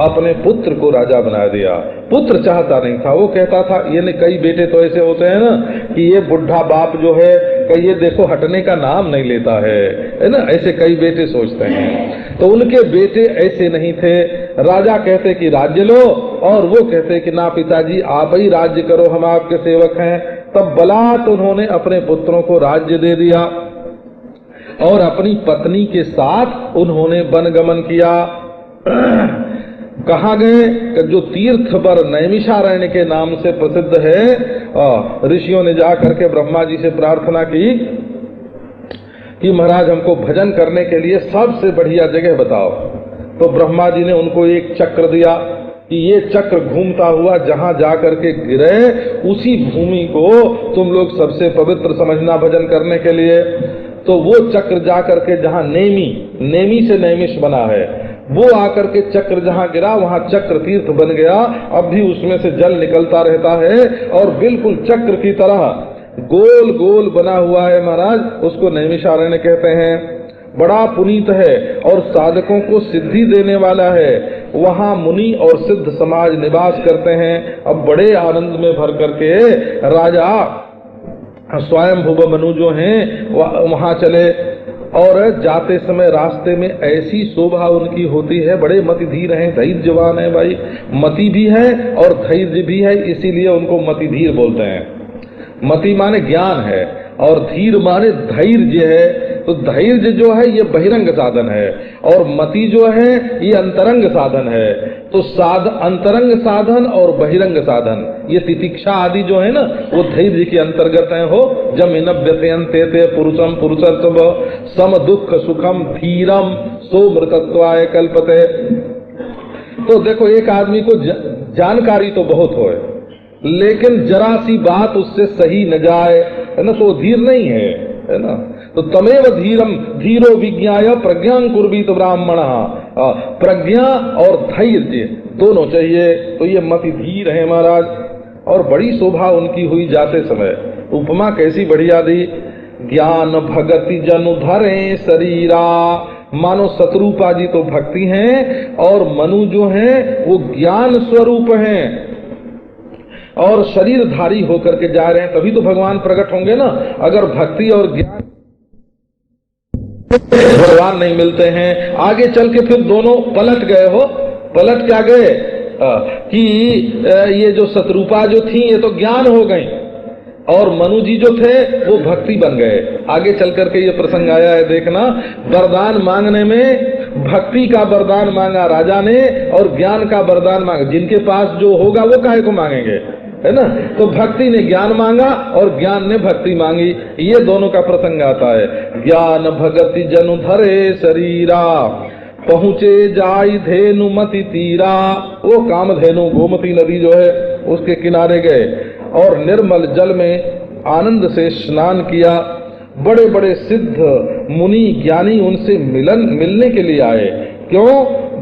अपने पुत्र को राजा बना दिया। पुत्र चाहता नहीं था, वो कहता था, ये ने कई बेटे तो ऐसे होते हैं ना कि ये बुढ़ा बाप जो है कई ये देखो हटने का नाम नहीं लेता है ना, ऐसे कई बेटे सोचते हैं। तो उनके बेटे ऐसे नहीं थे। राजा कहते कि राज्य लो और वो कहते कि ना पिताजी आप ही राज्य करो, हम आपके सेवक हैं। तब बलात् उन्होंने अपने पुत्रों को राज्य दे दिया और अपनी पत्नी के साथ उन्होंने वनगमन किया। कहाँ गए? जो तीर्थ बर नैमिषारण्य के नाम से प्रसिद्ध है। ऋषियों ने जाकर के ब्रह्मा जी से प्रार्थना की कि महाराज हमको भजन करने के लिए सबसे बढ़िया जगह बताओ। तो ब्रह्मा जी ने उनको एक चक्र दिया कि ये चक्र घूमता हुआ जहाँ जाकर के गिरे उसी भूमि को तुम लोग सबसे पवित्र समझना भजन करने के लिए। तो वो चक्र जाकर के जहाँ नेमी से नैमिष बना है, वो आकर के चक्र जहाँ गिरा वहाँ चक्र तीर्थ बन गया। अब भी उसमें से जल निकलता रहता है और बिल्कुल चक्र की तरह गोल गोल बना हुआ है महाराज, उसको नैमिषारण्य कहते हैं। बड़ा पुनीत है और साधकों को सिद्धि देने वाला है। वहाँ मुनि और सिद्ध समाज निवास करते हैं। अब बड़े आनंद में भर करके राजा स्वयंभुव मनु जो हैं वहाँ चले और जाते समय रास्ते में ऐसी शोभा उनकी होती है। बड़े मतिधीर हैं, धैर्यवान है भाई, मति भी है और धैर्य भी है, इसीलिए उनको मतिधीर बोलते हैं। मति माने ज्ञान है और धीर माने धैर्य है। तो धैर्य जो है ये बहिरंग साधन है और मति जो है ये अंतरंग साधन है। तो अंतरंग साधन और बहिरंग साधन, ये तितिक्षा आदि जो है ना वो धैर्य के अंतर्गत है। हो जमिनव्यते पुरुषम पुरुषत्व सम दुख सुखम धीरम सो मृतत्वाय कल्पते। तो देखो एक आदमी को जानकारी तो बहुत हो लेकिन जरा सी बात उससे सही न जाए है ना, तो धीर नहीं है ना। तो तमेव धीरम धीरो विज्ञाय प्रज्ञा कुर्वीत ब्राह्मण। प्रज्ञा और धैर्य दोनों चाहिए। तो ये मति धीर है महाराज। और बड़ी शोभा उनकी हुई जाते समय। उपमा कैसी बढ़िया दी, ज्ञान भगति जनु धरे शरीरा। मानो शत्रुपा जी तो भक्ति हैं और मनु जो हैं वो ज्ञान स्वरूप हैं और शरीरधारी होकर के जा रहे हैं, तभी तो भगवान प्रकट होंगे ना। अगर भक्ति और ज्ञान भगवान नहीं मिलते हैं, आगे चल के फिर दोनों पलट गए हो। पलट क्या गए कि ये जो शत्रुपा जो थी ये तो ज्ञान हो गई और मनु जी जो थे वो भक्ति बन गए। आगे चल करके ये प्रसंग आया है, देखना। वरदान मांगने में भक्ति का वरदान मांगा राजा ने और ज्ञान का वरदान मांगा। जिनके पास जो होगा वो काहे को मांगेंगे, है ना। तो भक्ति ने ज्ञान मांगा और ज्ञान ने भक्ति मांगी। ये दोनों का प्रसंग आता है। ज्ञान भगति जनु धरे शरीरा पहुँचे जाई धेनुमति तीरा, वो कामधेनु गोमती नदी जो है उसके किनारे गए और निर्मल जल में आनंद से स्नान किया। बड़े बड़े सिद्ध मुनि ज्ञानी उनसे मिलने के लिए आए। क्यों?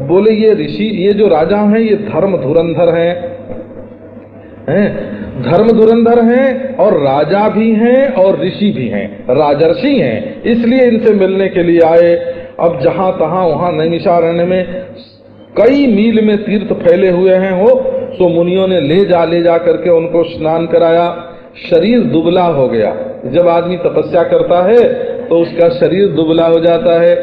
बोले ये ऋषि, ये जो राजा हैं ये धर्म धुरंधर हैं, धर्म धुरंधर हैं और राजा भी हैं और ऋषि भी हैं, राजर्षि हैं, इसलिए इनसे मिलने के लिए आए। अब जहां तहां वहां नैमिषारण्य में कई मील में तीर्थ फैले हुए हैं हो, सो मुनियों ने ले जा करके उनको स्नान कराया। शरीर दुबला हो गया। जब आदमी तपस्या करता है तो उसका शरीर दुबला हो जाता है।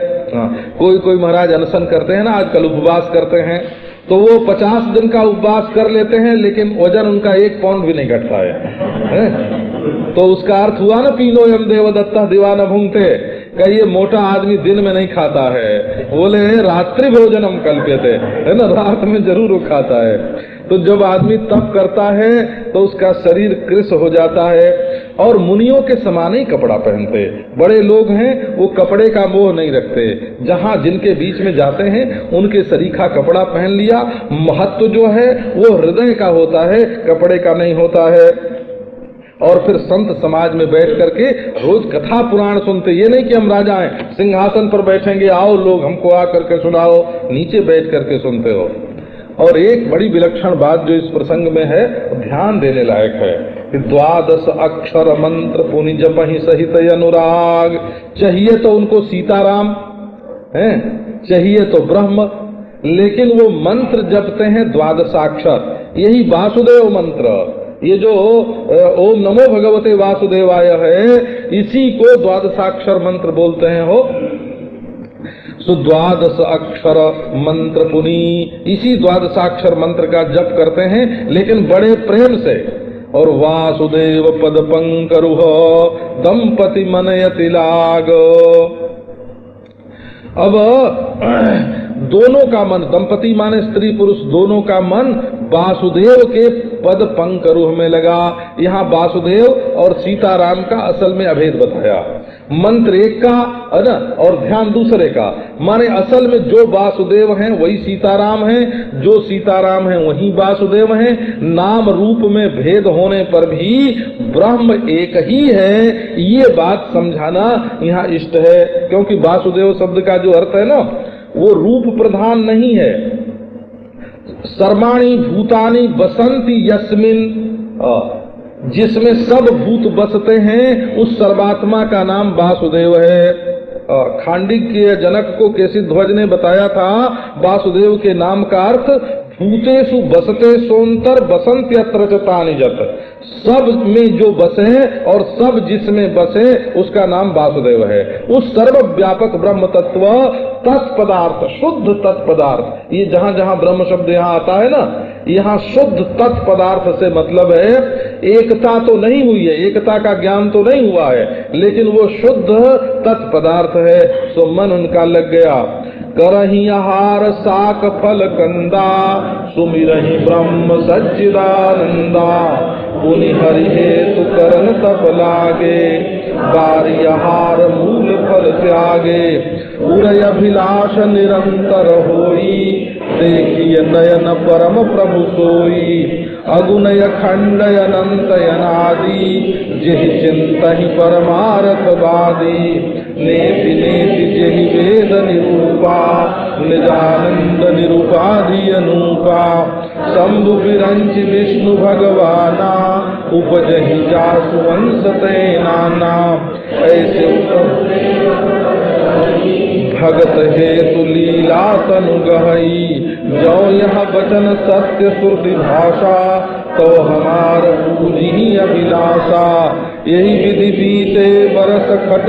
कोई महाराज अनशन करते हैं ना, आजकल उपवास करते हैं, तो वो 50 दिन का उपवास कर लेते हैं लेकिन वजन उनका 1 पाउंड भी नहीं घटता है। तो उसका अर्थ हुआ ना, पीनो यम देवदत्ता दीवाना भूंगते, कि ये मोटा आदमी दिन में नहीं खाता है, बोले रात्रि भोजनम कल्प्यते, है ना, रात में जरूर वो खाता है। तो जब आदमी तप करता है तो उसका शरीर कृश हो जाता है और मुनियों के समान ही कपड़ा पहनते। बड़े लोग हैं वो कपड़े का मोह नहीं रखते, जहाँ जिनके बीच में जाते हैं उनके सरीखा कपड़ा पहन लिया। महत्व जो है वो हृदय का होता है, कपड़े का नहीं होता है। और फिर संत समाज में बैठ करके रोज कथा पुराण सुनते। ये नहीं कि हम राजा हैं सिंहासन पर बैठेंगे, आओ लोग हमको आ करके सुनाओ, नीचे बैठ करके सुनते हो। और एक बड़ी विलक्षण बात जो इस प्रसंग में है, ध्यान देने लायक है कि 12 अक्षर मंत्र पुनि जपहि सहित अनुराग। चाहिए तो उनको सीताराम है, चाहिए तो ब्रह्म, लेकिन वो मंत्र जपते हैं 12 अक्षर। यही वासुदेव मंत्र, ये जो ओम नमो भगवते वासुदेवाय है, इसी को 12 अक्षर मंत्र बोलते हैं हो। सो 12 अक्षर मंत्र पुनी, इसी 12 अक्षर मंत्र का जप करते हैं, लेकिन बड़े प्रेम से। और वासुदेव पद पंकरुह दंपति मनयति लाग। अब दोनों का मन, दंपति माने स्त्री पुरुष, दोनों का मन वासुदेव के पद पंकरुह में लगा। यहाँ वासुदेव और सीताराम का असल में अभेद बताया। मंत्र एक का है ना, और ध्यान दूसरे का। माने असल में जो वासुदेव हैं वही सीताराम हैं, जो सीताराम हैं वही वासुदेव हैं। नाम रूप में भेद होने पर भी ब्रह्म एक ही है, ये बात समझाना यहाँ इष्ट है। क्योंकि वासुदेव शब्द का जो अर्थ है ना, वो रूप प्रधान नहीं है। सर्वाणी भूतानि बसंती यस्मिन, जिसमें सब भूत बसते हैं, उस सर्वात्मा का नाम वासुदेव है। खांडिक्य जनक को केसी ध्वज ने बताया था वासुदेव के नाम का अर्थ भूतेषु बसते सोंतर बसंत यत्र च तानि जत। सब में जो बसे और सब जिसमें बसे उसका नाम वासुदेव है। उस सर्वव्यापक ब्रह्म तत्व तत्पदार्थ, शुद्ध तत्पदार्थ, ये जहाँ जहाँ ब्रह्म शब्द यहाँ आता है ना, यहाँ शुद्ध तत्पदार्थ से मतलब है एकता तो नहीं हुई है, एकता का ज्ञान तो नहीं हुआ है, लेकिन वो शुद्ध तत्पदार्थ है। सो मन उनका लग गया। करही आहार साक फल कंदा, सुमिरहि ब्रह्म सच्चिदानंदा। पुनि हरि हेतु करन तप लागे, बारी आहार मूल फल त्यागे। उरय अभिलाष निरंतर होई, देखिए नयन परम प्रभु सोई। अगुनय खंडय अनंत अनादि, जेहि चिंतहि परमारथ वादी। नेति नेति जेहि वेद निरूपा, निजानंद निरूपाधि अनूपा। शंभु विरंच विष्णु भगवाना, उपजहि जासु वंश ते नाना। ऐसे भगत हेतु लीला तनु गहई, जो यह वचन सत्य श्रुति भाषा। तो हमार पूजी अभिलाषा, यही विधि बीते बरस खट।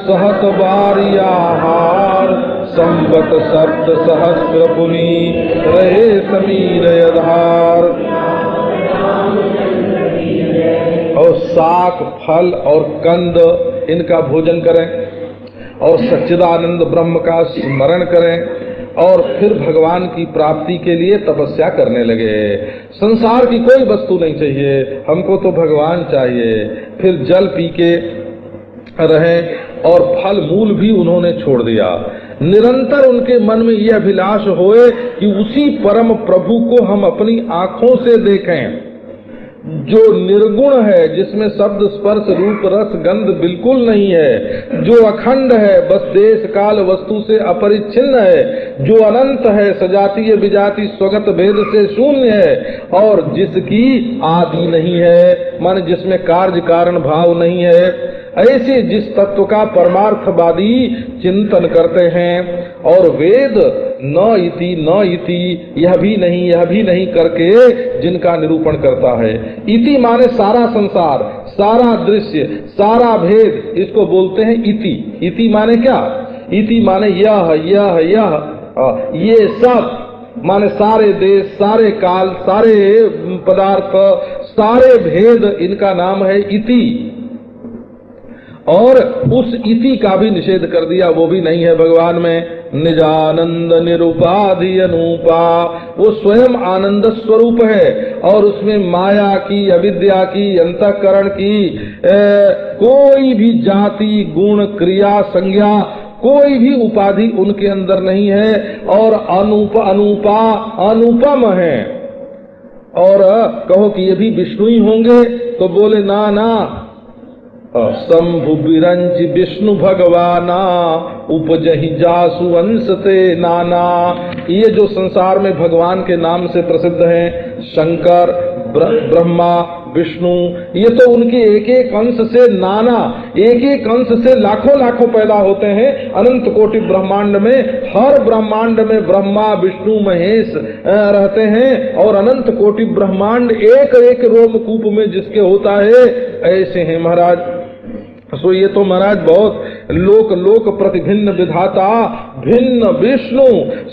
सहस बारी आहार, संवत सप्त सहस्र पुनि। रहे समीर यधार। और साग फल और कंद इनका भोजन करें और सच्चिदानंद ब्रह्म का स्मरण करें और फिर भगवान की प्राप्ति के लिए तपस्या करने लगे। संसार की कोई वस्तु नहीं चाहिए, हमको तो भगवान चाहिए। फिर जल पी के रहें और फल मूल भी उन्होंने छोड़ दिया। निरंतर उनके मन में यह अभिलाष होए कि उसी परम प्रभु को हम अपनी आंखों से देखें, जो निर्गुण है, जिसमें शब्द स्पर्श रूप रस गंध बिल्कुल नहीं है, जो अखंड है, बस देश काल वस्तु से अपरिच्छिन्न है, जो अनंत है, सजातीय विजाति स्वगत भेद से शून्य है, और जिसकी आदि नहीं है, माने जिसमें कार्य कारण भाव नहीं है। ऐसे जिस तत्व का परमार्थवादी चिंतन करते हैं और वेद न इति यह भी नहीं करके जिनका निरूपण करता है। इति माने सारा संसार, सारा दृश्य, सारा भेद, इसको बोलते हैं इति। इति माने क्या? इति माने यह ये सब, माने सारे देश, सारे काल, सारे पदार्थ, सारे भेद, इनका नाम है इति। और उस इति का भी निषेध कर दिया, वो भी नहीं है भगवान में। निजानंद निरुपाधि अनूपा, वो स्वयं आनंद स्वरूप है और उसमें माया की, अविद्या की, अंतःकरण की कोई भी जाति, गुण, क्रिया, संज्ञा, कोई भी उपाधि उनके अंदर नहीं है और अनुपम है। और कहो कि ये भी विष्णु ही होंगे, तो बोले ना, शंभु बिरंच विष्णु भगवाना उपजहि जासु अंश ते नाना। ये जो संसार में भगवान के नाम से प्रसिद्ध हैं, शंकर, ब्रह्मा, विष्णु, ये तो उनके एक एक अंश से नाना, एक एक अंश से लाखों लाखों पैदा होते हैं अनंत कोटि ब्रह्मांड में। हर ब्रह्मांड में ब्रह्मा, विष्णु, महेश रहते हैं और अनंत कोटि ब्रह्मांड एक एक रोमकूप में जिसके होता है, ऐसे हैं महाराज। सो ये तो महाराज बहुत लोक लोक प्रतिभिन्न विधाता, भिन्न विष्णु,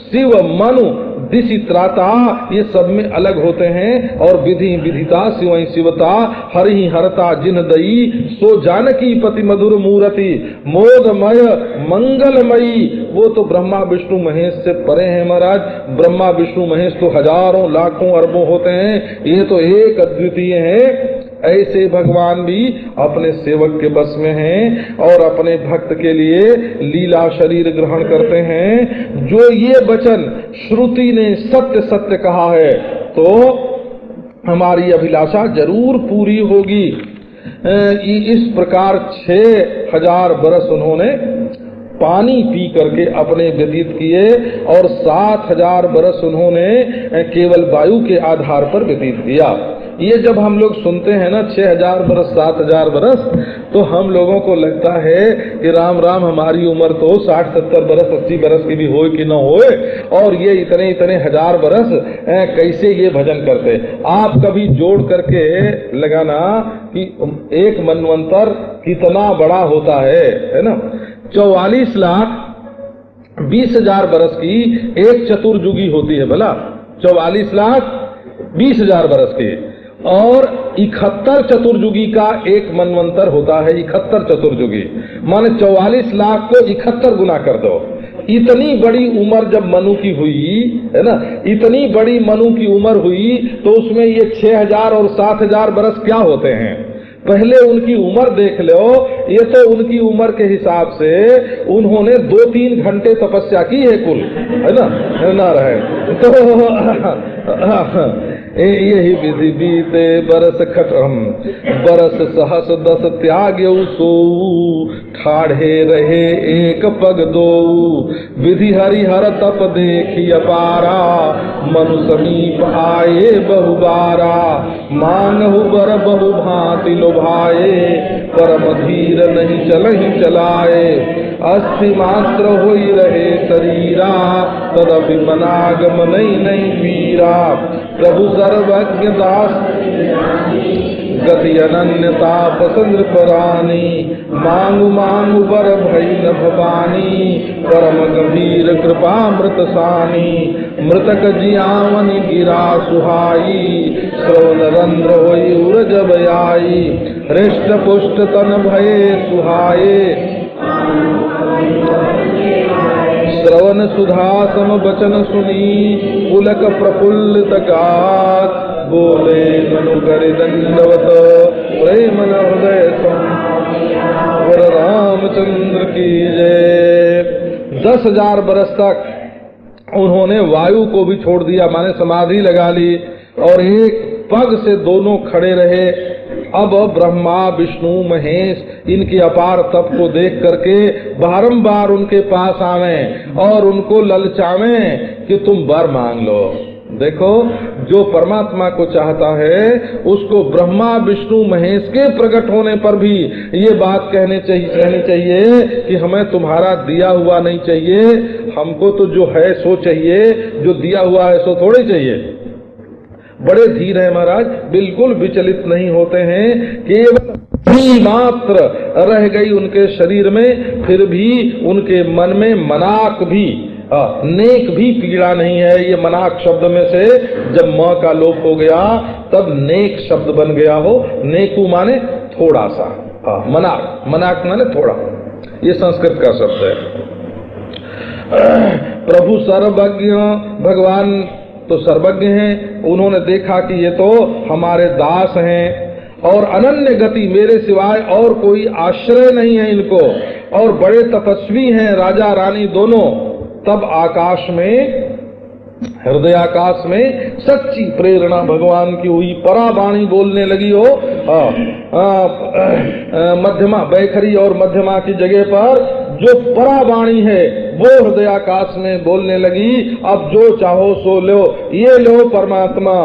शिव, मनु, दिशि त्राता, ये सब में अलग होते हैं। और विधि विधिता, शिवई शिवता, हरि हरता जिन दई, सो जानकी पति मधुर मूर्ति, मोदमय मंगलमयी। वो तो ब्रह्मा विष्णु महेश से परे हैं महाराज। ब्रह्मा विष्णु महेश तो हजारों लाखों अरबों होते हैं, ये तो एक अद्वितीय है। ऐसे भगवान भी अपने सेवक के बस में हैं और अपने भक्त के लिए लीला शरीर ग्रहण करते हैं। जो ये वचन श्रुति ने सत्य सत्य कहा है तो हमारी अभिलाषा जरूर पूरी होगी। इस प्रकार 6000 बरस उन्होंने पानी पी करके अपने व्यतीत किए और 7000 बरस उन्होंने केवल वायु के आधार पर व्यतीत किया। ये जब हम लोग सुनते हैं ना 6000 बरस, 7000 बरस, तो हम लोगों को लगता है कि राम राम, हमारी उम्र तो 60-70 बरस, 80 बरस की भी हो कि न होए, और ये इतने इतने हजार बरस कैसे ये भजन करते। आप कभी जोड़ करके लगाना कि एक मनवंतर कितना बड़ा होता है ना। 44,20,000 बरस की एक चतुर्युगी होती है भला, 44,20,000 बरस की, और 71 चतुर्युगी का एक मनवंतर होता है। 71 चतुर्युगी माने 44 लाख को 71 गुना कर दो। इतनी बड़ी उम्र जब मनु की हुई है ना, इतनी बड़ी मनु की उम्र हुई तो उसमें ये 6000 और 7000 बरस क्या होते हैं। पहले उनकी उम्र देख लो, ये तो उनकी उम्र के हिसाब से उन्होंने 2-3 घंटे तपस्या की है कुल, है ना रहे तो यही विधि बीते बरस खटम, बरस सहस 10 त्याग्यौ सो, ठाढ़े रहे एक पग दो, विधि हरिहर तप देखी अपारा, मनु समीप आए बहुबारा, मांगहु बर बहु भांति लोभाए, परम धीर नहीं चलहि चलाए, अस्थि मात्र होई रहे शरीरा, तदपि मनागम नहीं पीरा, प्रभु सर्वज्ञ दास गति अनन्यता पसंद परानी, मांगु मांगु बर भई न भवानी, परम गंभीर कृपा मृत सानी, मृतक जियावनि गिरा सुहाई, श्रवण रंध्र होई उरज बयाई, हृष्ट पुष्ट तन भये सुहाये, श्रवण सुधा सम वचन सुनी, पुलक प्रफुल्लित गात, बोले मनु कर दंडवत, प्रेम हृदय सियावर रामचंद्र की जय। 10,000 बरस तक उन्होंने वायु को भी छोड़ दिया, माने समाधि लगा ली और एक पग से दोनों खड़े रहे। अब ब्रह्मा विष्णु महेश इनकी अपार तप को देख करके बारंबार उनके पास आवें और उनको ललचावें कि तुम वर मांग लो। देखो, जो परमात्मा को चाहता है उसको ब्रह्मा विष्णु महेश के प्रकट होने पर भी ये बात कहनी चाहिए कि हमें तुम्हारा दिया हुआ नहीं चाहिए, हमको तो जो है सो चाहिए, जो दिया हुआ है सो थोड़े चाहिए। बड़े धीर है महाराज, बिल्कुल विचलित नहीं होते हैं, केवल मात्र रह गई उनके शरीर में, फिर भी उनके मन में मनाक भी नेक भी पीड़ा नहीं है। ये मनाक शब्द में से जब म का लोप हो गया तब नेक शब्द बन गया हो। नेकू माने थोड़ा सा, मनाक, मनाक माने थोड़ा, ये संस्कृत का शब्द है। प्रभु सर्वज्ञ, भगवान तो सर्वज्ञ हैं, उन्होंने देखा कि ये तो हमारे दास हैं और अनन्य गति, मेरे सिवाय और कोई आश्रय नहीं है इनको, और बड़े तपस्वी हैं राजा रानी दोनों। तब आकाश में, हृदय आकाश में सच्ची प्रेरणा भगवान की हुई, परावाणी बोलने लगी हो। मध्यमा, बैखरी और मध्यमा की जगह पर जो परावाणी है वो हृदय आकाश में बोलने लगी, अब जो चाहो सो लो, ये लो परमात्मा।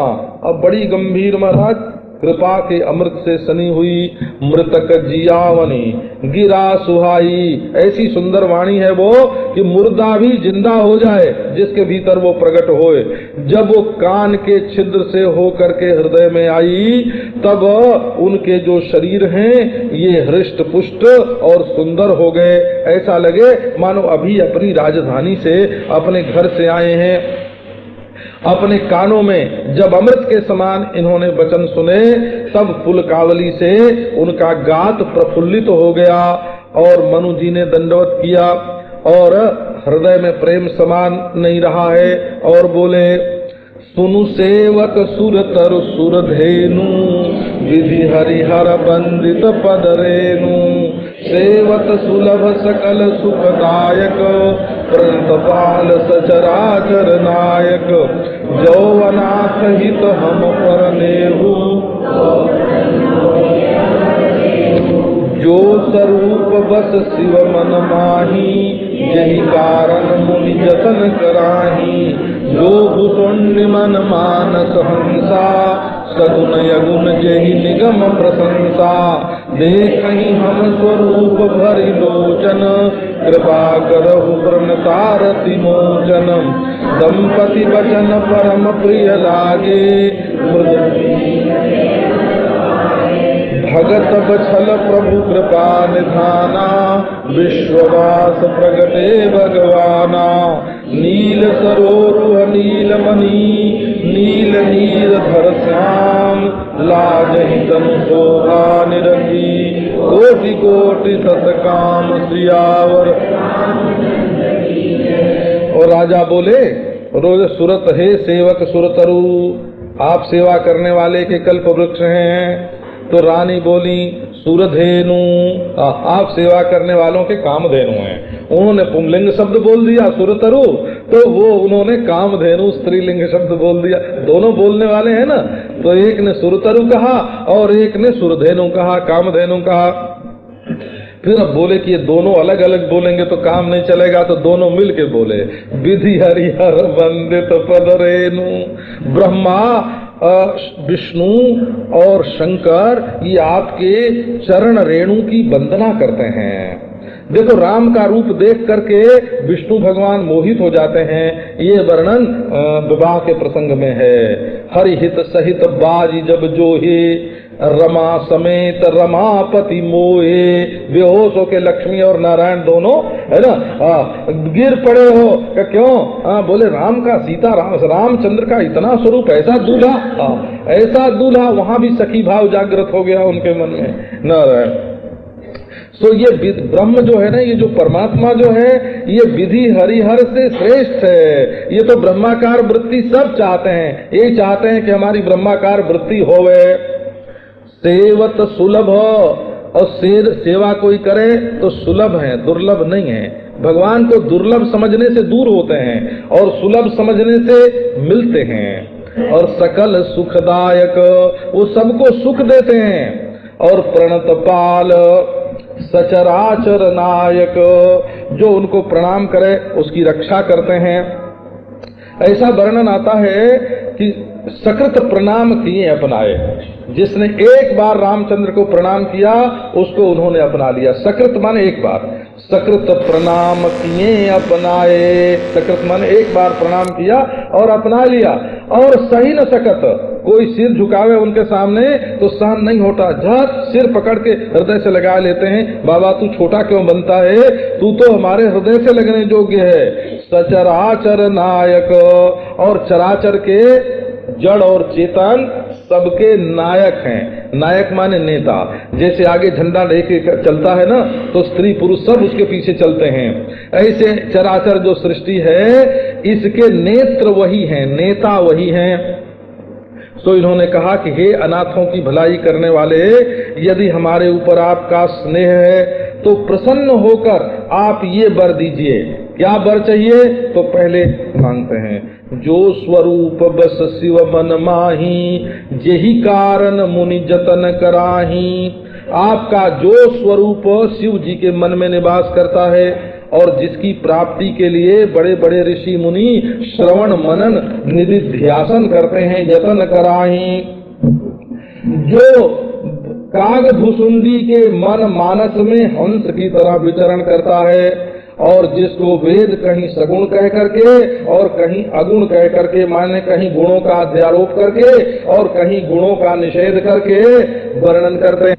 अब बड़ी गंभीर महाराज कृपा के अमृत से सनी हुई, मृतक जियावनी गिरा सुहाई, ऐसी सुंदर वाणी है वो कि मुर्दा भी जिंदा हो जाए जिसके भीतर वो प्रकट होए। जब वो कान के छिद्र से हो करके हृदय में आई, तब उनके जो शरीर हैं ये हृष्ट पुष्ट और सुंदर हो गए। ऐसा लगे मानो अभी अपनी राजधानी से, अपने घर से आए हैं। अपने कानों में जब अमृत के समान इन्होंने वचन सुने, तब पुलकावली से उनका गात प्रफुल्लित हो गया और मनु जी ने दंडवत किया और हृदय में प्रेम समान नहीं रहा है और बोले, सुनु सेवक सुर तरु सुर धेनु, विधि हरिहर बंदित पद रेनु, सेवत सुलभ सकल सुखदायक, प्रणतपाल सचराचर नायक, जौवनाथ हित हम पर नेहु, जो स्वरूप बस शिव मन माही, यही कारण मुनि जतन कराही, जो भुसुंड मन मानस हंसा, सगुन यगुन जही निगम प्रशंसा, देखहि हम स्वरूप भरि लोचन, कृपा करहु प्रणतारति मोचन, दंपति वचन परम प्रिय लागे, भगत बछल प्रभु कृपा निधाना, विश्ववास प्रगटे भगवाना, नील सरोरुह नील मणि, नील नीरधर श्याम, लाजहि तनु शोभा निरखी, कोटि कोटि सतकाम सियावर। और राजा बोले, रोज सुरत है सेवक सुरतरु, आप सेवा करने वाले के कल्प वृक्ष हैं। तो रानी बोली, सुरधेनु, आप सेवा करने वालों के कामधेनु हैं। उन्होंने पुंलिंग शब्द बोल दिया सुरतरु, तो वो उन्होंने कामधेनु स्त्रीलिंग शब्द बोल दिया। दोनों बोलने वाले हैं ना, तो एक ने सुरतरु कहा और एक ने सुरधेनु कहा, कामधेनु कहा। फिर अब बोले कि ये दोनों अलग अलग बोलेंगे तो काम नहीं चलेगा, तो दोनों मिल के बोले, विधि हरिहर वंदित पद रेनु। ब्रह्मा, विष्णु और शंकर ये आपके चरण रेणु की वंदना करते हैं। देखो, राम का रूप देख करके विष्णु भगवान मोहित हो जाते हैं। ये वर्णन विवाह के प्रसंग में है। हरिहित सहित बाजी जब जोहे, रमा समेत रमापति मोहे। बेहोश होके लक्ष्मी और नारायण दोनों है ना गिर पड़े हो। क्यों? बोले राम का, सीता रामचंद्र का इतना स्वरूप, ऐसा दूल्हा, ऐसा दूल्हा। वहां भी सखी भाव जागृत हो गया उनके मन में। नारायण, सो ये ब्रह्म जो है ना, ये जो परमात्मा जो है, ये विधि हरिहर से श्रेष्ठ है। ये तो ब्रह्माकार वृत्ति सब चाहते हैं, ये चाहते हैं कि हमारी ब्रह्माकार वृत्ति होवे। सेवत सुलभ, और सेवा कोई करे तो सुलभ है, दुर्लभ नहीं है। भगवान को दुर्लभ समझने से दूर होते हैं और सुलभ समझने से मिलते हैं। और सकल सुखदायक, वो सबको सुख देते हैं। और प्रणत पाल सचराचर नायक, जो उनको प्रणाम करे उसकी रक्षा करते हैं। ऐसा वर्णन आता है कि सकृत प्रणाम किए अपनाए, जिसने एक बार रामचंद्र को प्रणाम किया उसको उन्होंने अपना लिया। सकृत माने एक बार, सकृत प्रणाम किए अपनाए, सकृत माने एक बार प्रणाम किया और अपना लिया। और सही न सकत, कोई सिर झुकावे उनके सामने तो सहन नहीं होता, झट सिर पकड़ के हृदय से लगा लेते हैं। बाबा तू छोटा क्यों बनता है, तू तो हमारे हृदय से लगने योग्य है। सचराचर नायक, और चराचर के जड़ और चेतन सबके नायक हैं। नायक माने नेता, जैसे आगे झंडा लेके चलता है ना, तो स्त्री पुरुष सब उसके पीछे चलते हैं। ऐसे चराचर जो सृष्टि है इसके नेत्र वही हैं, नेता वही हैं। तो इन्होंने कहा कि हे अनाथों की भलाई करने वाले, यदि हमारे ऊपर आपका स्नेह है तो प्रसन्न होकर आप ये वर दीजिए। क्या वर चाहिए? तो पहले मांगते हैं, जो स्वरूप बस शिव मन माही, जेहि कारण मुनि जतन कराही। आपका जो स्वरूप शिव जी के मन में निवास करता है और जिसकी प्राप्ति के लिए बड़े बड़े ऋषि मुनि श्रवण मनन निधिध्यासन करते हैं, यतन कराही। जो काग भुसुंडी के मन मानस में हंस की तरह विचरण करता है और जिसको वेद कहीं सगुण कह करके और कहीं अगुण कह करके, माने कहीं गुणों का अध्यारोप करके और कहीं गुणों का निषेध करके वर्णन करते हैं।